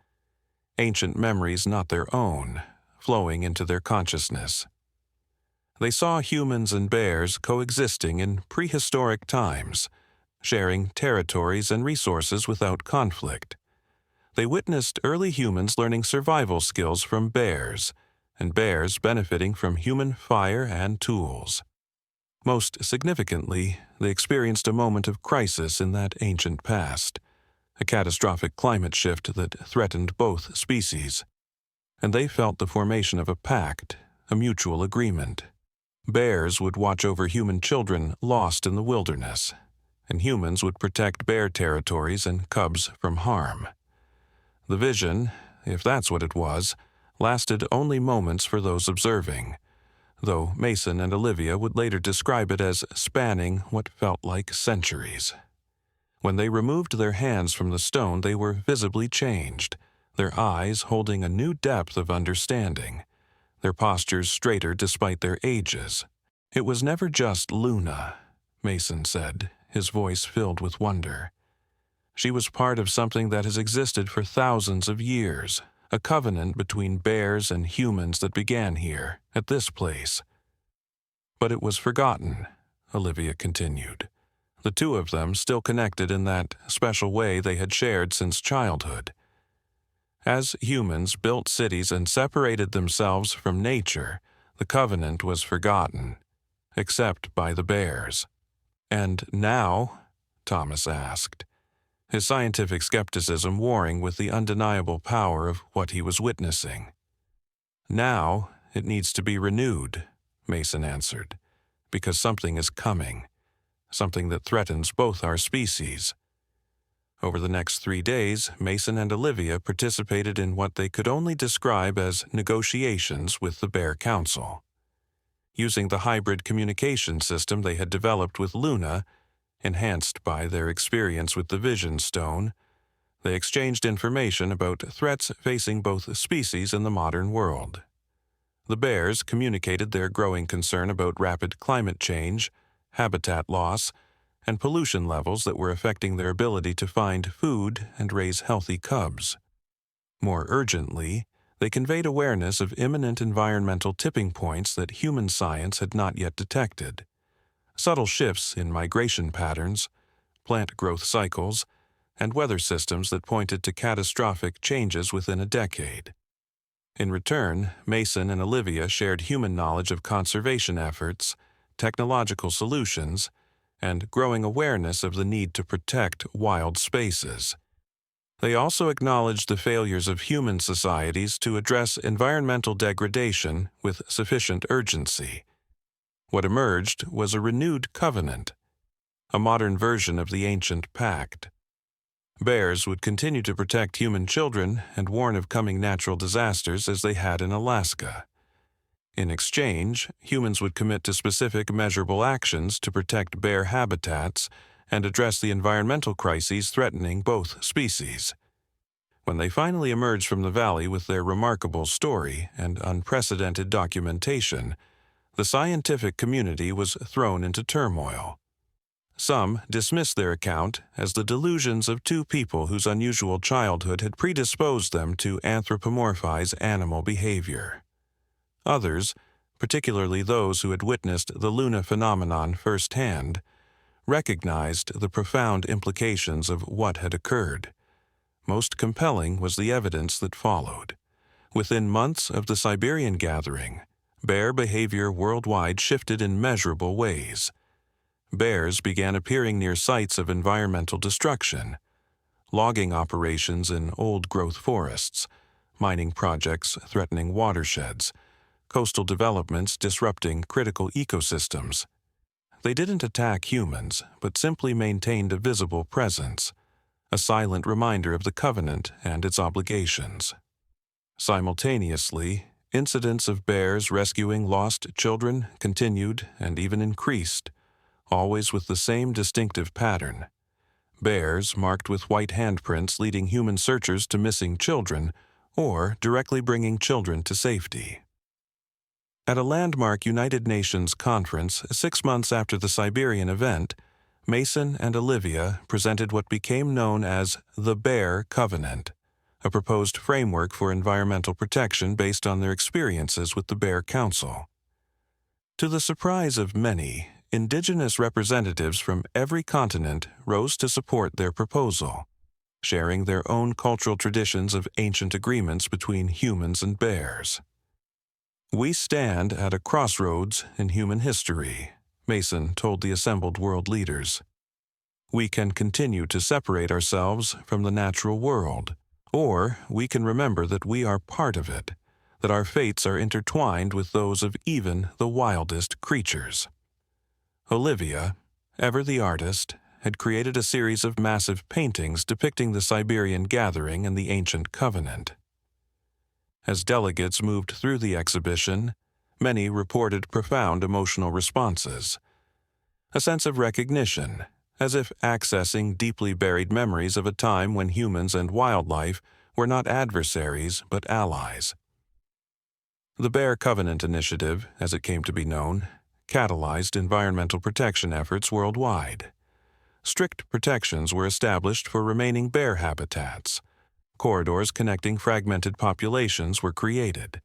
ancient memories not their own, flowing into their consciousness. They saw humans and bears coexisting in prehistoric times, sharing territories and resources without conflict. They witnessed early humans learning survival skills from bears, and bears benefiting from human fire and tools. Most significantly, they experienced a moment of crisis in that ancient past, a catastrophic climate shift that threatened both species. And they felt the formation of a pact, a mutual agreement. Bears would watch over human children lost in the wilderness, and humans would protect bear territories and cubs from harm. The vision, if that's what it was, lasted only moments for those observing, though Mason and Olivia would later describe it as spanning what felt like centuries. When they removed their hands from the stone, they were visibly changed, their eyes holding a new depth of understanding, their postures straighter despite their ages. "It was never just Luna," Mason said, his voice filled with wonder. "She was part of something that has existed for thousands of years, a covenant between bears and humans that began here, at this place." But it was forgotten, Olivia continued. The two of them still connected in that special way they had shared since childhood. As humans built cities and separated themselves from nature, the covenant was forgotten, except by the bears. And now? Thomas asked, his scientific skepticism warring with the undeniable power of what he was witnessing. Now it needs to be renewed, Mason answered, because something is coming, something that threatens both our species. Over the next 3 days, Mason and Olivia participated in what they could only describe as negotiations with the Bear Council. Using the hybrid communication system they had developed with Luna, enhanced by their experience with the Vision Stone, they exchanged information about threats facing both species in the modern world. The bears communicated their growing concern about rapid climate change, habitat loss, and pollution levels that were affecting their ability to find food and raise healthy cubs. More urgently, they conveyed awareness of imminent environmental tipping points that human science had not yet detected. Subtle shifts in migration patterns, plant growth cycles, and weather systems that pointed to catastrophic changes within a decade. In return, Mason and Olivia shared human knowledge of conservation efforts, technological solutions, and growing awareness of the need to protect wild spaces. They also acknowledged the failures of human societies to address environmental degradation with sufficient urgency. What emerged was a renewed covenant, a modern version of the ancient pact. Bears would continue to protect human children and warn of coming natural disasters as they had in Alaska. In exchange, humans would commit to specific measurable actions to protect bear habitats and address the environmental crises threatening both species. When they finally emerged from the valley with their remarkable story and unprecedented documentation, the scientific community was thrown into turmoil. Some dismissed their account as the delusions of two people whose unusual childhood had predisposed them to anthropomorphize animal behavior. Others, particularly those who had witnessed the Luna phenomenon firsthand, recognized the profound implications of what had occurred. Most compelling was the evidence that followed. Within months of the Siberian gathering, bear behavior worldwide shifted in measurable ways. Bears began appearing near sites of environmental destruction, logging operations in old-growth forests, mining projects threatening watersheds, coastal developments disrupting critical ecosystems. They didn't attack humans, but simply maintained a visible presence, a silent reminder of the covenant and its obligations. Simultaneously, incidents of bears rescuing lost children continued and even increased, always with the same distinctive pattern. Bears marked with white handprints leading human searchers to missing children or directly bringing children to safety. At a landmark United Nations conference 6 months after the Siberian event, Mason and Olivia presented what became known as the Bear Covenant, a proposed framework for environmental protection based on their experiences with the Bear Council. To the surprise of many, indigenous representatives from every continent rose to support their proposal, sharing their own cultural traditions of ancient agreements between humans and bears. "We stand at a crossroads in human history," Mason told the assembled world leaders. "We can continue to separate ourselves from the natural world, or we can remember that we are part of it, that our fates are intertwined with those of even the wildest creatures." Olivia, ever the artist, had created a series of massive paintings depicting the Siberian gathering and the ancient covenant. As delegates moved through the exhibition, many reported profound emotional responses. A sense of recognition, as if accessing deeply buried memories of a time when humans and wildlife were not adversaries but allies. The Bear Covenant Initiative, as it came to be known, catalyzed environmental protection efforts worldwide. Strict protections were established for remaining bear habitats. Corridors connecting fragmented populations were created.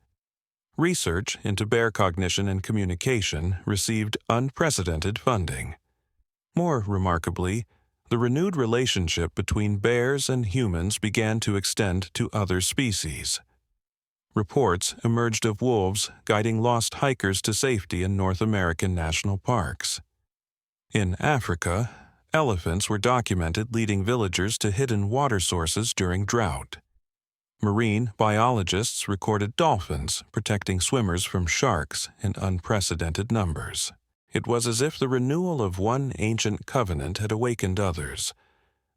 Research into bear cognition and communication received unprecedented funding. More remarkably, the renewed relationship between bears and humans began to extend to other species. Reports emerged of wolves guiding lost hikers to safety in North American national parks. In Africa, elephants were documented leading villagers to hidden water sources during drought. Marine biologists recorded dolphins protecting swimmers from sharks in unprecedented numbers. It was as if the renewal of one ancient covenant had awakened others,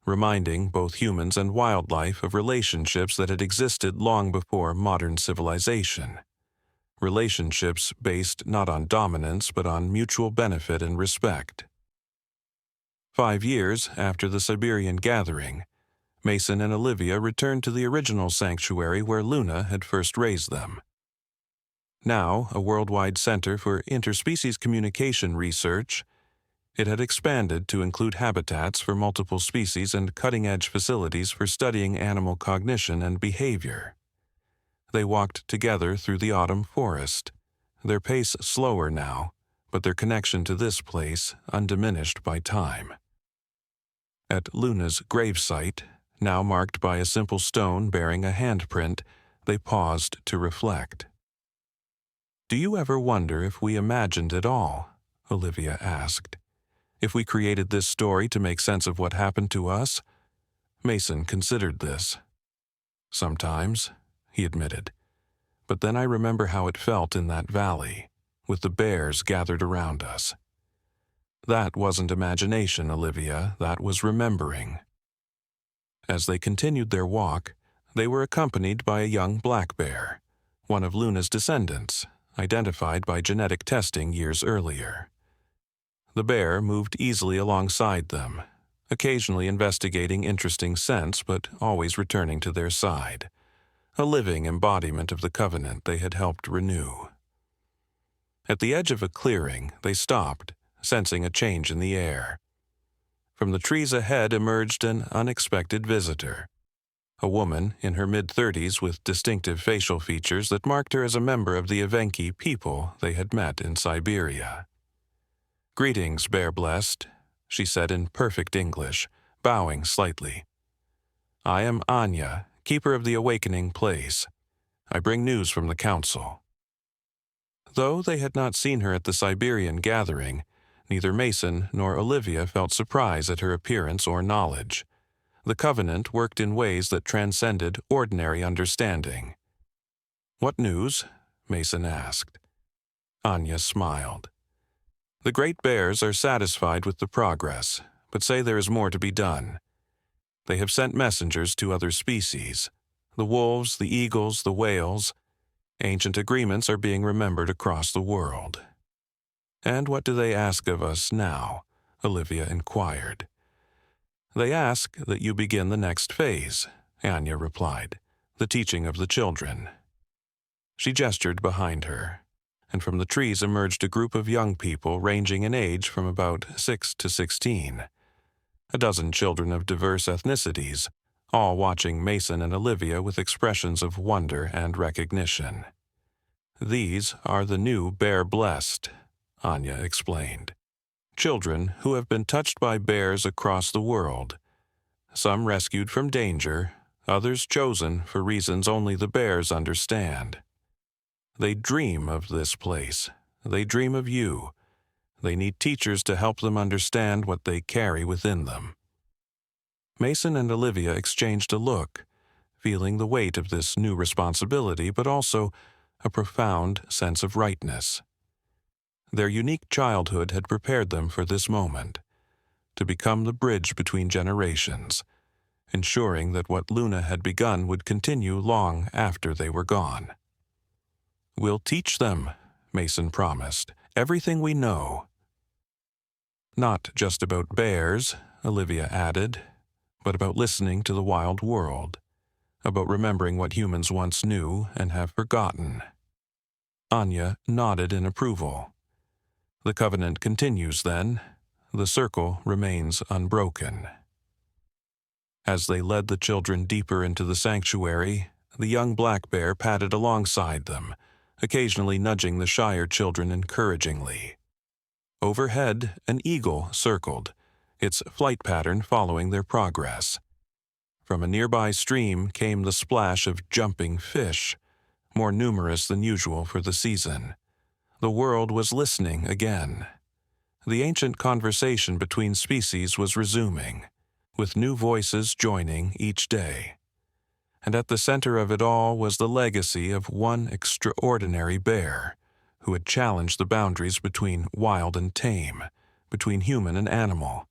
reminding both humans and wildlife of relationships that had existed long before modern civilization. Relationships based not on dominance but on mutual benefit and respect. 5 years after the Siberian gathering, Mason and Olivia returned to the original sanctuary where Luna had first raised them. Now a worldwide center for interspecies communication research, it had expanded to include habitats for multiple species and cutting-edge facilities for studying animal cognition and behavior. They walked together through the autumn forest, their pace slower now, but their connection to this place undiminished by time. At Luna's gravesite, now marked by a simple stone bearing a handprint, they paused to reflect. "Do you ever wonder if we imagined it all?" Olivia asked. "If we created this story to make sense of what happened to us?" Mason considered this. "Sometimes," he admitted. "But then I remember how it felt in that valley, with the bears gathered around us." "That wasn't imagination, Olivia, that was remembering." As they continued their walk, they were accompanied by a young black bear, one of Luna's descendants, identified by genetic testing years earlier. The bear moved easily alongside them, occasionally investigating interesting scents but always returning to their side, a living embodiment of the covenant they had helped renew. At the edge of a clearing, they stopped, sensing a change in the air. From the trees ahead emerged an unexpected visitor, a woman in her mid-30s with distinctive facial features that marked her as a member of the Evenki people they had met in Siberia. "Greetings, Bear Blessed," she said in perfect English, bowing slightly. "I am Anya, keeper of the Awakening Place. I bring news from the council." Though they had not seen her at the Siberian gathering, neither Mason nor Olivia felt surprise at her appearance or knowledge. The covenant worked in ways that transcended ordinary understanding. "What news?" Mason asked. Anya smiled. "The great bears are satisfied with the progress, but say there is more to be done. They have sent messengers to other species, the wolves, the eagles, the whales. Ancient agreements are being remembered across the world." "And what do they ask of us now?" Olivia inquired. "They ask that you begin the next phase," Anya replied, "the teaching of the children." She gestured behind her, and from the trees emerged a group of young people ranging in age from about 6 to 16. A dozen children of diverse ethnicities, all watching Mason and Olivia with expressions of wonder and recognition. "These are the new Bear Blessed," Anya explained. "Children who have been touched by bears across the world. Some rescued from danger, others chosen for reasons only the bears understand. They dream of this place. They dream of you. They need teachers to help them understand what they carry within them." Mason and Olivia exchanged a look, feeling the weight of this new responsibility, but also a profound sense of rightness. Their unique childhood had prepared them for this moment, to become the bridge between generations, ensuring that what Luna had begun would continue long after they were gone. "We'll teach them," Mason promised, "everything we know." "Not just about bears," Olivia added, "but about listening to the wild world, about remembering what humans once knew and have forgotten." Anya nodded in approval. "The covenant continues then. The circle remains unbroken." As they led the children deeper into the sanctuary, the young black bear padded alongside them, occasionally nudging the shyer children encouragingly. Overhead, an eagle circled, its flight pattern following their progress. From a nearby stream came the splash of jumping fish, more numerous than usual for the season. The world was listening again. The ancient conversation between species was resuming, with new voices joining each day. And at the center of it all was the legacy of one extraordinary bear, who had challenged the boundaries between wild and tame, between human and animal,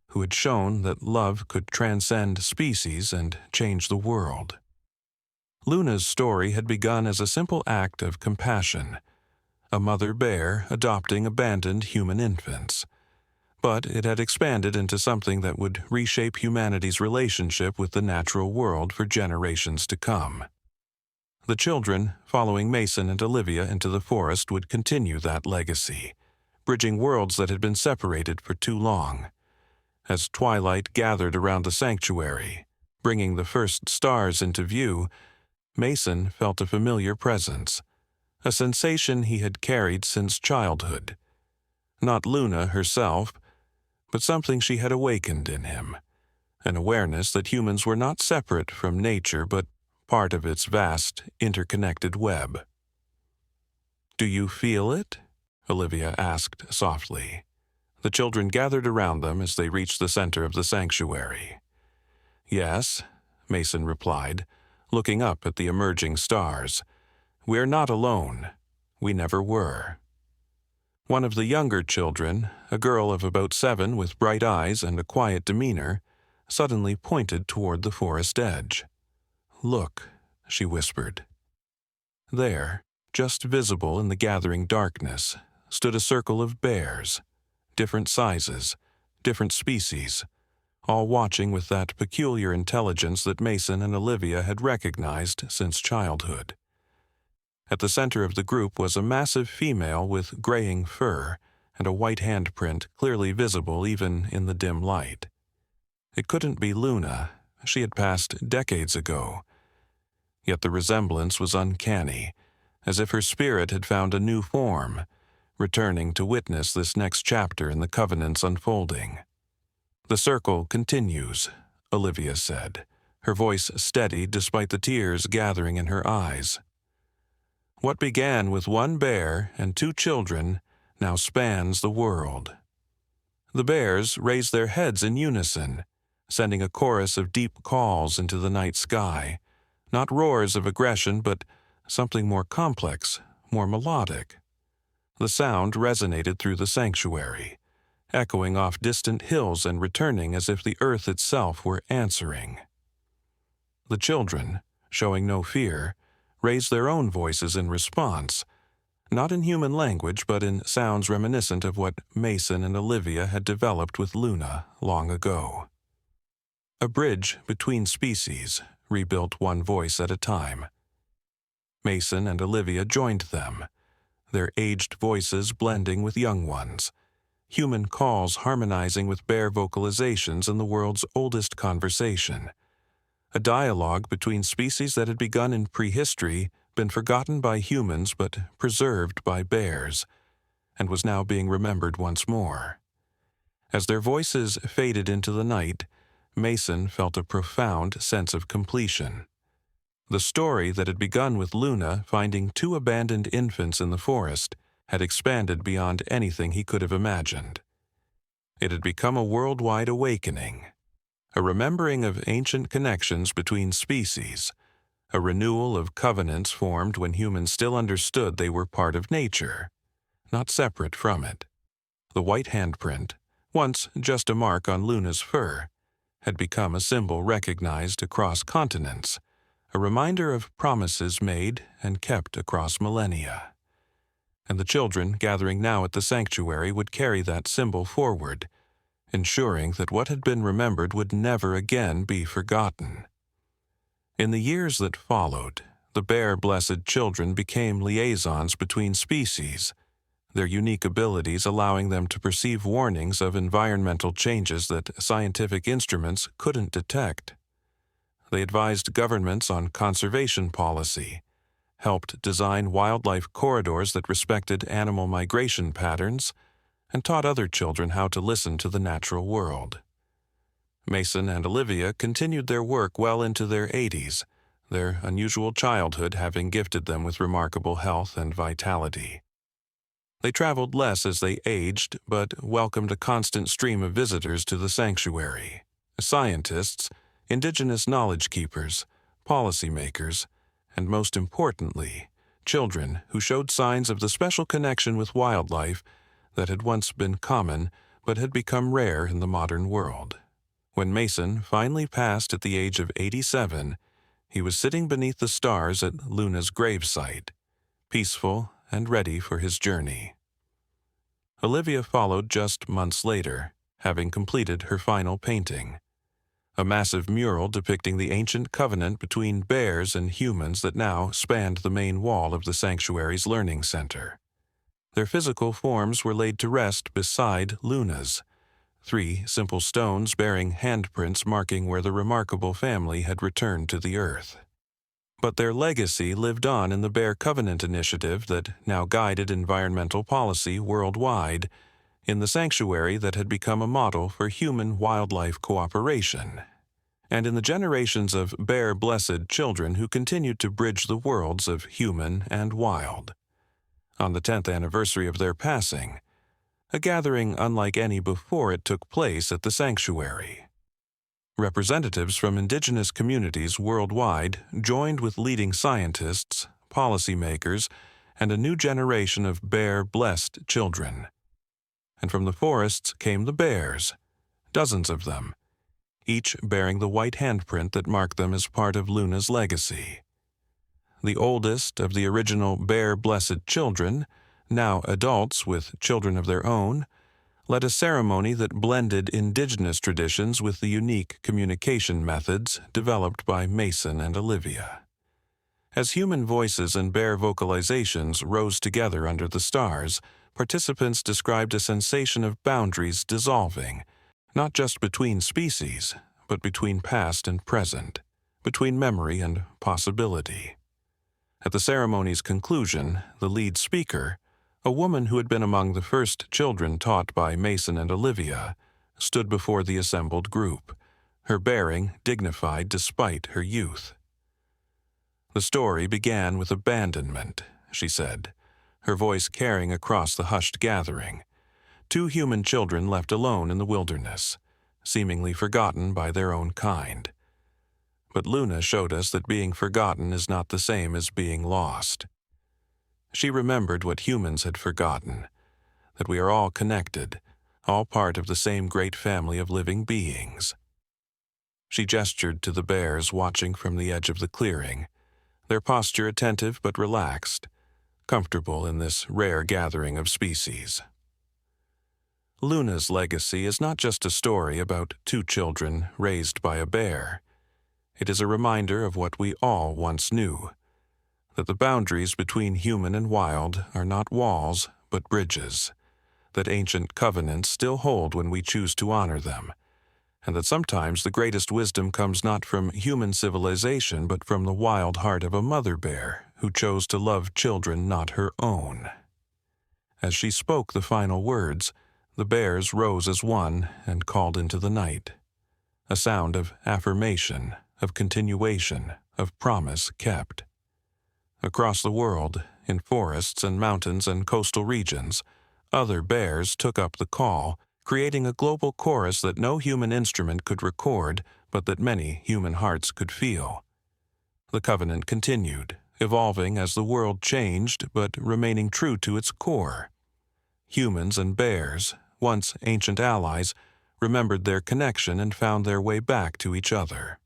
who had shown that love could transcend species and change the world. Luna's story had begun as a simple act of compassion, a mother bear adopting abandoned human infants. But it had expanded into something that would reshape humanity's relationship with the natural world for generations to come. The children, following Mason and Olivia into the forest, would continue that legacy, bridging worlds that had been separated for too long. As twilight gathered around the sanctuary, bringing the first stars into view, Mason felt a familiar presence, a sensation he had carried since childhood. Not Luna herself, but something she had awakened in him, an awareness that humans were not separate from nature but part of its vast, interconnected web. "Do you feel it?" Olivia asked softly. The children gathered around them as they reached the center of the sanctuary. "Yes," Mason replied, looking up at the emerging stars. "We're not alone. We never were." One of the younger children, a girl of about 7 with bright eyes and a quiet demeanor, suddenly pointed toward the forest edge. "Look," she whispered. There, just visible in the gathering darkness, stood a circle of bears, different sizes, different species, all watching with that peculiar intelligence that Mason and Olivia had recognized since childhood. At the center of the group was a massive female with graying fur and a white handprint clearly visible even in the dim light. It couldn't be Luna. She had passed decades ago. Yet the resemblance was uncanny, as if her spirit had found a new form, returning to witness this next chapter in the Covenant's unfolding. "The circle continues," Olivia said, her voice steady despite the tears gathering in her eyes. "What began with one bear and 2 children now spans the world." The bears raised their heads in unison, sending a chorus of deep calls into the night sky, not roars of aggression, but something more complex, more melodic. The sound resonated through the sanctuary, echoing off distant hills and returning as if the earth itself were answering. The children, showing no fear, raised their own voices in response, not in human language but in sounds reminiscent of what Mason and Olivia had developed with Luna long ago. A bridge between species, rebuilt one voice at a time. Mason and Olivia joined them, their aged voices blending with young ones, human calls harmonizing with bear vocalizations in the world's oldest conversation. A dialogue between species that had begun in prehistory, been forgotten by humans but preserved by bears, and was now being remembered once more. As their voices faded into the night, Mason felt a profound sense of completion. The story that had begun with Luna finding 2 abandoned infants in the forest had expanded beyond anything he could have imagined. It had become a worldwide awakening, a remembering of ancient connections between species, a renewal of covenants formed when humans still understood they were part of nature, not separate from it. The white handprint, once just a mark on Luna's fur, had become a symbol recognized across continents, a reminder of promises made and kept across millennia. And the children gathering now at the sanctuary would carry that symbol forward, ensuring that what had been remembered would never again be forgotten. In the years that followed, the bear-blessed children became liaisons between species, their unique abilities allowing them to perceive warnings of environmental changes that scientific instruments couldn't detect. They advised governments on conservation policy, helped design wildlife corridors that respected animal migration patterns, and taught other children how to listen to the natural world. Mason and Olivia continued their work well into their 80s, their unusual childhood having gifted them with remarkable health and vitality. They traveled less as they aged, but welcomed a constant stream of visitors to the sanctuary: scientists, indigenous knowledge keepers, policymakers, and most importantly, children who showed signs of the special connection with wildlife that had once been common but had become rare in the modern world. When Mason finally passed at the age of 87, he was sitting beneath the stars at Luna's gravesite, peaceful and ready for his journey. Olivia followed just months later, having completed her final painting, a massive mural depicting the ancient covenant between bears and humans that now spanned the main wall of the sanctuary's learning center. Their physical forms were laid to rest beside Luna's, 3 simple stones bearing handprints marking where the remarkable family had returned to the earth. But their legacy lived on in the Bear Covenant initiative that now guided environmental policy worldwide, in the sanctuary that had become a model for human-wildlife cooperation, and in the generations of bear-blessed children who continued to bridge the worlds of human and wild. On the 10th anniversary of their passing, a gathering unlike any before it took place at the sanctuary. Representatives from indigenous communities worldwide joined with leading scientists, policymakers, and a new generation of bear-blessed children. And from the forests came the bears, dozens of them, each bearing the white handprint that marked them as part of Luna's legacy. The oldest of the original bear-blessed children, now adults with children of their own, led a ceremony that blended indigenous traditions with the unique communication methods developed by Mason and Olivia. As human voices and bear vocalizations rose together under the stars, participants described a sensation of boundaries dissolving, not just between species, but between past and present, between memory and possibility. At the ceremony's conclusion, the lead speaker, a woman who had been among the first children taught by Mason and Olivia, stood before the assembled group, her bearing dignified despite her youth. "The story began with abandonment," she said, her voice carrying across the hushed gathering. 2 human children left alone in the wilderness, seemingly forgotten by their own kind. But Luna showed us that being forgotten is not the same as being lost. She remembered what humans had forgotten, that we are all connected, all part of the same great family of living beings. She gestured to the bears watching from the edge of the clearing, their posture attentive but relaxed, comfortable in this rare gathering of species. Luna's legacy is not just a story about 2 children raised by a bear. It is a reminder of what we all once knew, that the boundaries between human and wild are not walls but bridges, that ancient covenants still hold when we choose to honor them, and that sometimes the greatest wisdom comes not from human civilization but from the wild heart of a mother bear who chose to love children not her own. As she spoke the final words, the bears rose as one and called into the night, a sound of affirmation, of continuation, of promise kept. Across the world, in forests and mountains and coastal regions, other bears took up the call, creating a global chorus that no human instrument could record, but that many human hearts could feel. The covenant continued, evolving as the world changed, but remaining true to its core. Humans and bears, once ancient allies, remembered their connection and found their way back to each other.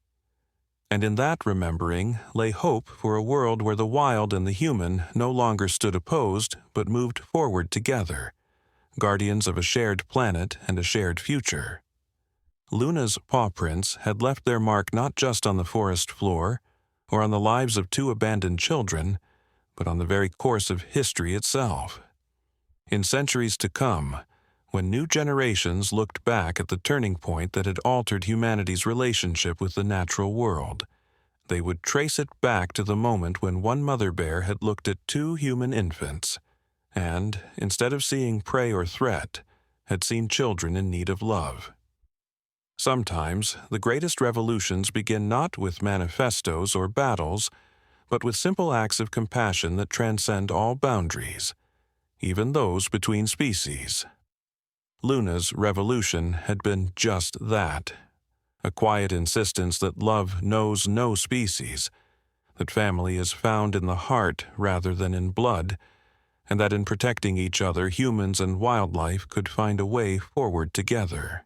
And in that remembering lay hope for a world where the wild and the human no longer stood opposed, but moved forward together, guardians of a shared planet and a shared future. Luna's paw prints had left their mark not just on the forest floor, or on the lives of 2 abandoned children, but on the very course of history itself. In centuries to come, when new generations looked back at the turning point that had altered humanity's relationship with the natural world, they would trace it back to the moment when one mother bear had looked at two human infants and, instead of seeing prey or threat, had seen children in need of love. Sometimes the greatest revolutions begin not with manifestos or battles, but with simple acts of compassion that transcend all boundaries, even those between species. Luna's revolution had been just that, a quiet insistence that love knows no species, that family is found in the heart rather than in blood, and that in protecting each other, humans and wildlife could find a way forward together.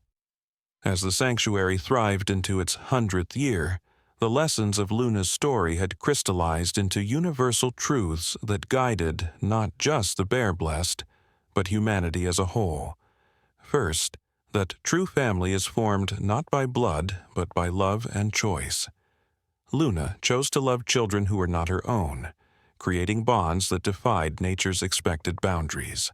As the sanctuary thrived into its 100th year, the lessons of Luna's story had crystallized into universal truths that guided not just the bear-blessed, but humanity as a whole. First, that true family is formed not by blood, but by love and choice. Luna chose to love children who were not her own, creating bonds that defied nature's expected boundaries.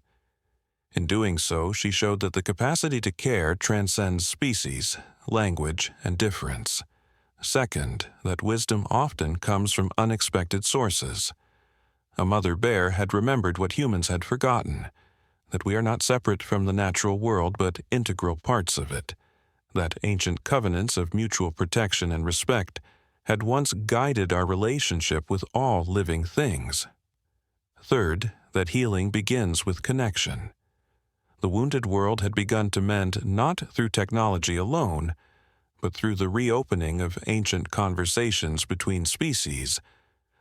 In doing so, she showed that the capacity to care transcends species, language, and difference. Second, that wisdom often comes from unexpected sources. A mother bear had remembered what humans had forgotten, that we are not separate from the natural world but integral parts of it, that ancient covenants of mutual protection and respect had once guided our relationship with all living things. Third, that healing begins with connection. The wounded world had begun to mend not through technology alone, but through the reopening of ancient conversations between species,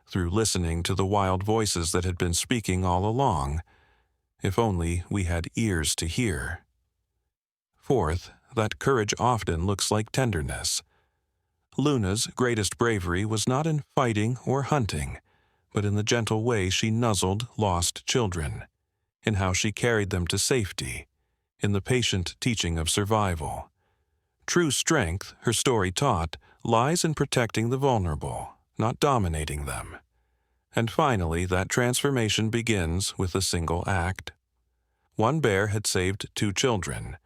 through listening to the wild voices that had been speaking all along, if only we had ears to hear. Fourth, that courage often looks like tenderness. Luna's greatest bravery was not in fighting or hunting, but in the gentle way she nuzzled lost children, in how she carried them to safety, in the patient teaching of survival. True strength, her story taught, lies in protecting the vulnerable, not dominating them. And finally, that transformation begins with a single act. One bear had saved two children,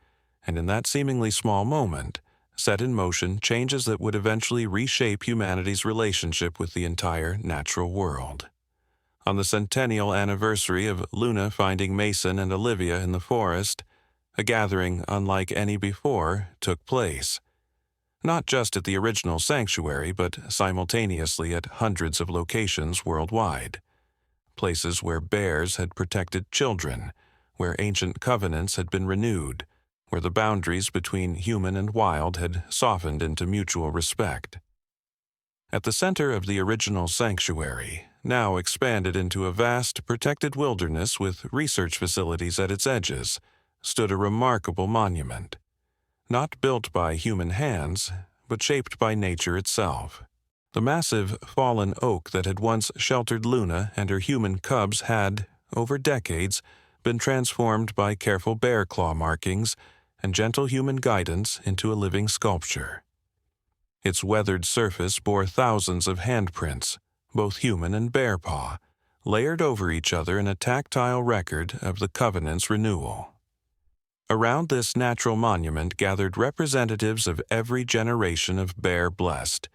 and in that seemingly small moment, set in motion changes that would eventually reshape humanity's relationship with the entire natural world. On the centennial anniversary of Luna finding Mason and Olivia in the forest, a gathering unlike any before took place. Not just at the original sanctuary, but simultaneously at hundreds of locations worldwide. Places where bears had protected children, where ancient covenants had been renewed, where the boundaries between human and wild had softened into mutual respect. At the center of the original sanctuary, now expanded into a vast, protected wilderness with research facilities at its edges, stood a remarkable monument. Not built by human hands, but shaped by nature itself. The massive fallen oak that had once sheltered Luna and her human cubs had, over decades, been transformed by careful bear claw markings and gentle human guidance into a living sculpture. Its weathered surface bore thousands of handprints, both human and bear paw, layered over each other in a tactile record of the covenant's renewal. Around this natural monument gathered representatives of every generation of bear blessed,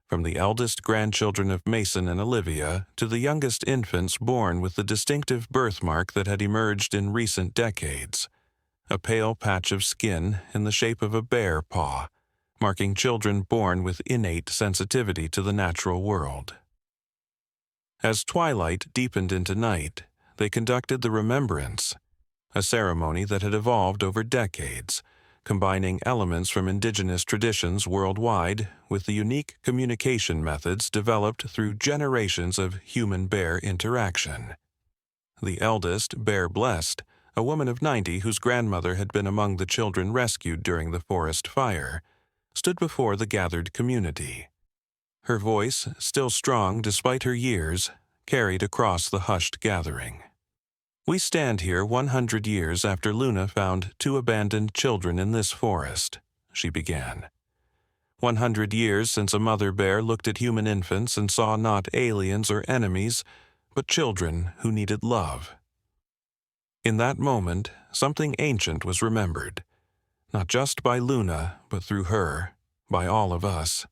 from the eldest grandchildren of Mason and Olivia to the youngest infants born with the distinctive birthmark that had emerged in recent decades, a pale patch of skin in the shape of a bear paw, marking children born with innate sensitivity to the natural world. As twilight deepened into night, they conducted the remembrance, a ceremony that had evolved over decades, combining elements from indigenous traditions worldwide with the unique communication methods developed through generations of human-bear interaction. The eldest, bear blessed, a woman of 90 whose grandmother had been among the children rescued during the forest fire, stood before the gathered community. Her voice, still strong despite her years, carried across the hushed gathering. We stand here 100 years after Luna found two abandoned children in this forest, she began. 100 years since a mother bear looked at human infants and saw not aliens or enemies, but children who needed love. In that moment, something ancient was remembered, not just by Luna, but through her, by all of us.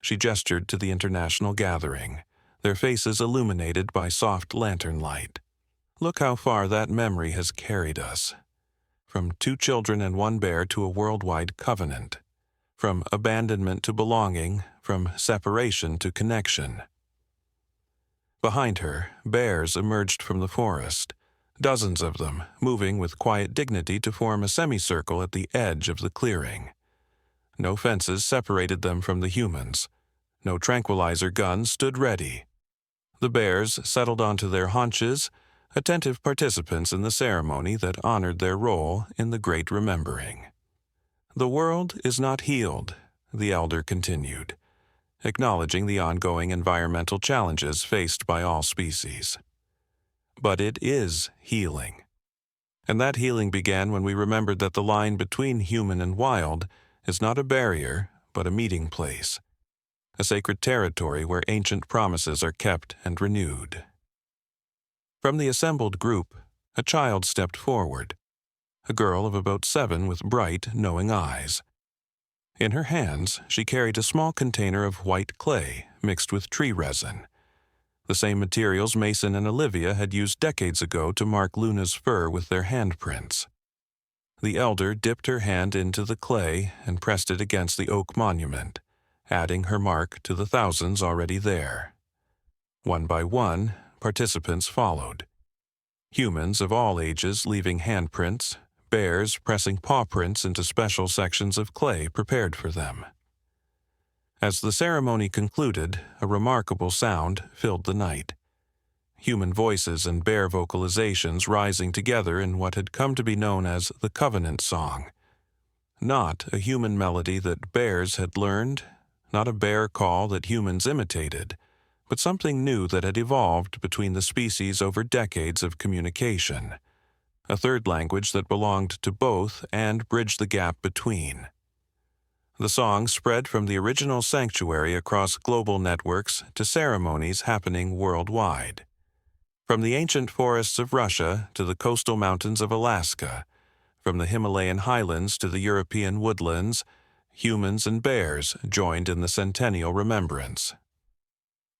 She gestured to the international gathering, their faces illuminated by soft lantern light. "Look how far that memory has carried us. From 2 children and 1 bear to a worldwide covenant. From abandonment to belonging, from separation to connection." Behind her, bears emerged from the forest, dozens of them, moving with quiet dignity to form a semicircle at the edge of the clearing. No fences separated them from the humans. No tranquilizer guns stood ready. The bears settled onto their haunches, attentive participants in the ceremony that honored their role in the great remembering. "The world is not healed," the elder continued, acknowledging the ongoing environmental challenges faced by all species. "But it is healing. And that healing began when we remembered that the line between human and wild is not a barrier, but a meeting place, a sacred territory where ancient promises are kept and renewed." From the assembled group, a child stepped forward, a girl of about 7 with bright, knowing eyes. In her hands, she carried a small container of white clay mixed with tree resin, the same materials Mason and Olivia had used decades ago to mark Luna's fur with their handprints. The elder dipped her hand into the clay and pressed it against the oak monument, adding her mark to the thousands already there. One by one, participants followed. Humans of all ages leaving handprints, bears pressing paw prints into special sections of clay prepared for them. As the ceremony concluded, a remarkable sound filled the night. Human voices and bear vocalizations rising together in what had come to be known as the Covenant Song. Not a human melody that bears had learned, not a bear call that humans imitated, but something new that had evolved between the species over decades of communication, a third language that belonged to both and bridged the gap between. The song spread from the original sanctuary across global networks to ceremonies happening worldwide. From the ancient forests of Russia to the coastal mountains of Alaska, from the Himalayan highlands to the European woodlands, humans and bears joined in the centennial remembrance.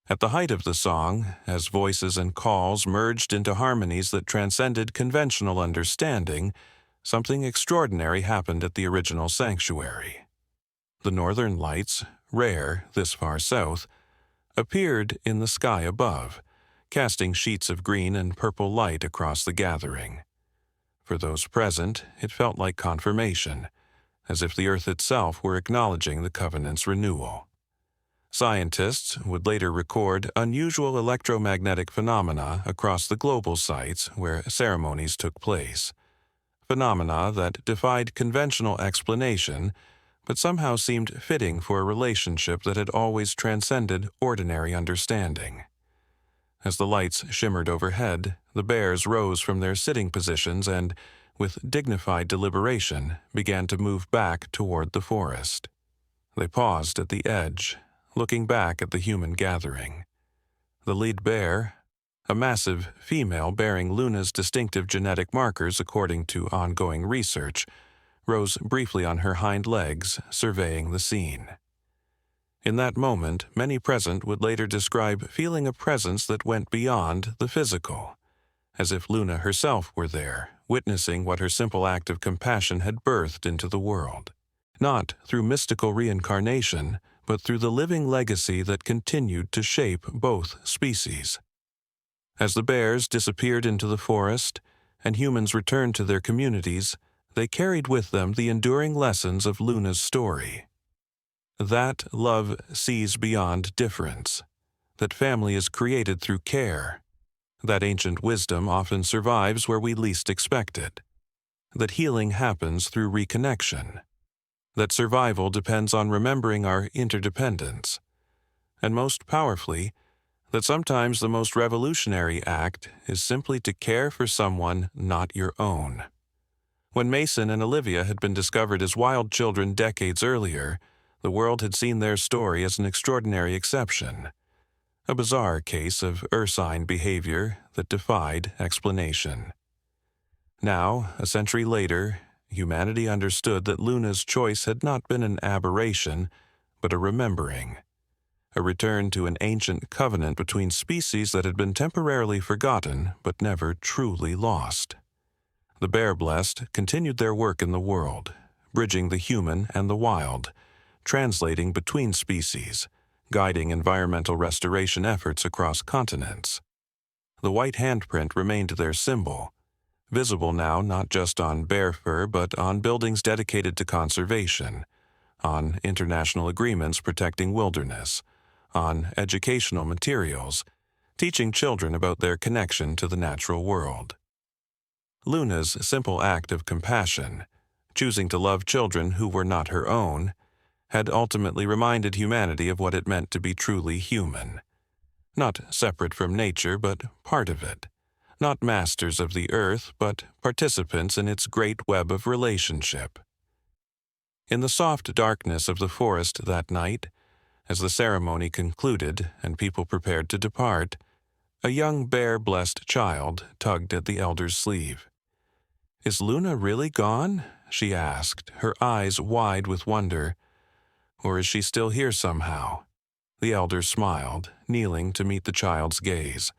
At the height of the song, as voices and calls merged into harmonies that transcended conventional understanding, something extraordinary happened at the original sanctuary. The northern lights, rare this far south, appeared in the sky above, casting sheets of green and purple light across the gathering. For those present, it felt like confirmation, as if the earth itself were acknowledging the covenant's renewal. Scientists would later record unusual electromagnetic phenomena across the global sites where ceremonies took place, phenomena that defied conventional explanation but somehow seemed fitting for a relationship that had always transcended ordinary understanding. As the lights shimmered overhead, the bears rose from their sitting positions and, with dignified deliberation, began to move back toward the forest. They paused at the edge, looking back at the human gathering. The lead bear, a massive female bearing Luna's distinctive genetic markers according to ongoing research, rose briefly on her hind legs, surveying the scene. In that moment, many present would later describe feeling a presence that went beyond the physical, as if Luna herself were there, witnessing what her simple act of compassion had birthed into the world. Not through mystical reincarnation, but through the living legacy that continued to shape both species. As the bears disappeared into the forest, and humans returned to their communities, they carried with them the enduring lessons of Luna's story. That love sees beyond difference, that family is created through care, that ancient wisdom often survives where we least expect it, that healing happens through reconnection, that survival depends on remembering our interdependence, and most powerfully, that sometimes the most revolutionary act is simply to care for someone not your own. When Mason and Olivia had been discovered as wild children decades earlier, the world had seen their story as an extraordinary exception, a bizarre case of ursine behavior that defied explanation. Now, a century later, humanity understood that Luna's choice had not been an aberration, but a remembering, a return to an ancient covenant between species that had been temporarily forgotten but never truly lost. The bear-blessed continued their work in the world, bridging the human and the wild, translating between species, guiding environmental restoration efforts across continents. The white handprint remained their symbol, visible now not just on bear fur but on buildings dedicated to conservation, on international agreements protecting wilderness, on educational materials, teaching children about their connection to the natural world. Luna's simple act of compassion, choosing to love children who were not her own, had ultimately reminded humanity of what it meant to be truly human. Not separate from nature, but part of it. Not masters of the earth, but participants in its great web of relationship. In the soft darkness of the forest that night, as the ceremony concluded and people prepared to depart, a young bear-blessed child tugged at the elder's sleeve. "Is Luna really gone?" she asked, her eyes wide with wonder. "Or is she still here somehow?" The elder smiled, kneeling to meet the child's gaze.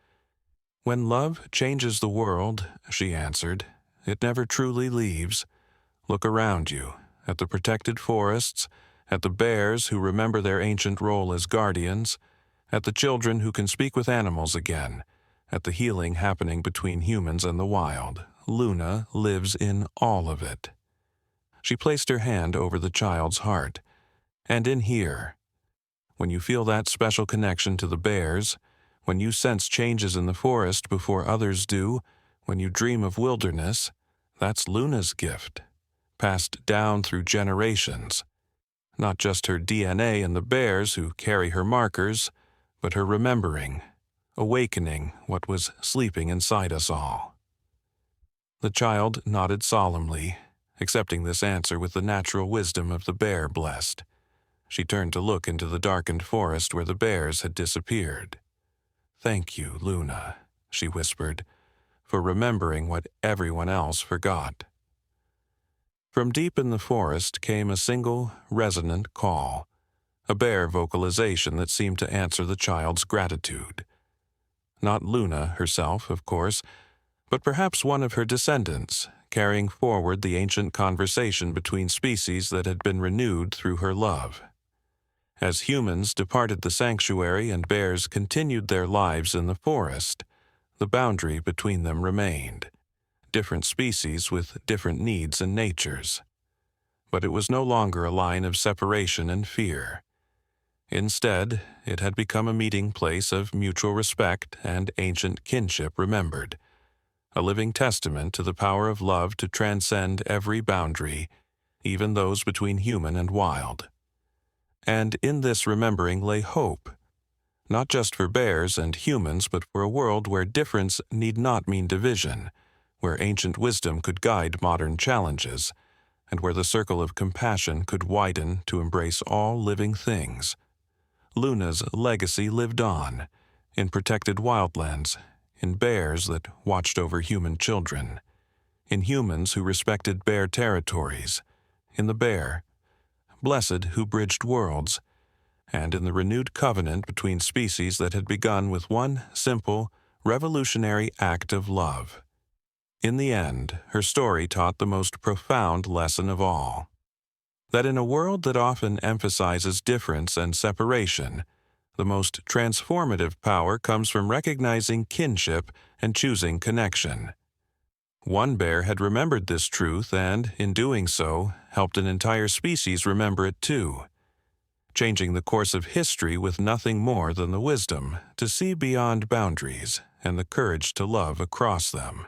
"When love changes the world," she answered, "it never truly leaves. Look around you, at the protected forests, at the bears who remember their ancient role as guardians, at the children who can speak with animals again, at the healing happening between humans and the wild. Luna lives in all of it." She placed her hand over the child's heart. "And in here, when you feel that special connection to the bears, when you sense changes in the forest before others do, when you dream of wilderness, that's Luna's gift, passed down through generations. Not just her DNA in the bears who carry her markers, but her remembering, awakening what was sleeping inside us all." The child nodded solemnly, accepting this answer with the natural wisdom of the bear-blessed. She turned to look into the darkened forest where the bears had disappeared. "Thank you, Luna," she whispered, "for remembering what everyone else forgot." From deep in the forest came a single, resonant call, a bear vocalization that seemed to answer the child's gratitude. Not Luna herself, of course, but perhaps one of her descendants, carrying forward the ancient conversation between species that had been renewed through her love. As humans departed the sanctuary and bears continued their lives in the forest, the boundary between them remained, different species with different needs and natures. But it was no longer a line of separation and fear. Instead, it had become a meeting place of mutual respect and ancient kinship remembered, a living testament to the power of love to transcend every boundary, even those between human and wild. And in this remembering lay hope, not just for bears and humans, but for a world where difference need not mean division, where ancient wisdom could guide modern challenges, and where the circle of compassion could widen to embrace all living things. Luna's legacy lived on, in protected wildlands, in bears that watched over human children, in humans who respected bear territories, in the bear, blessed who bridged worlds, and in the renewed covenant between species that had begun with one simple, revolutionary act of love. In the end, her story taught the most profound lesson of all, that in a world that often emphasizes difference and separation, the most transformative power comes from recognizing kinship and choosing connection. One bear had remembered this truth and, in doing so, helped an entire species remember it too, changing the course of history with nothing more than the wisdom to see beyond boundaries and the courage to love across them.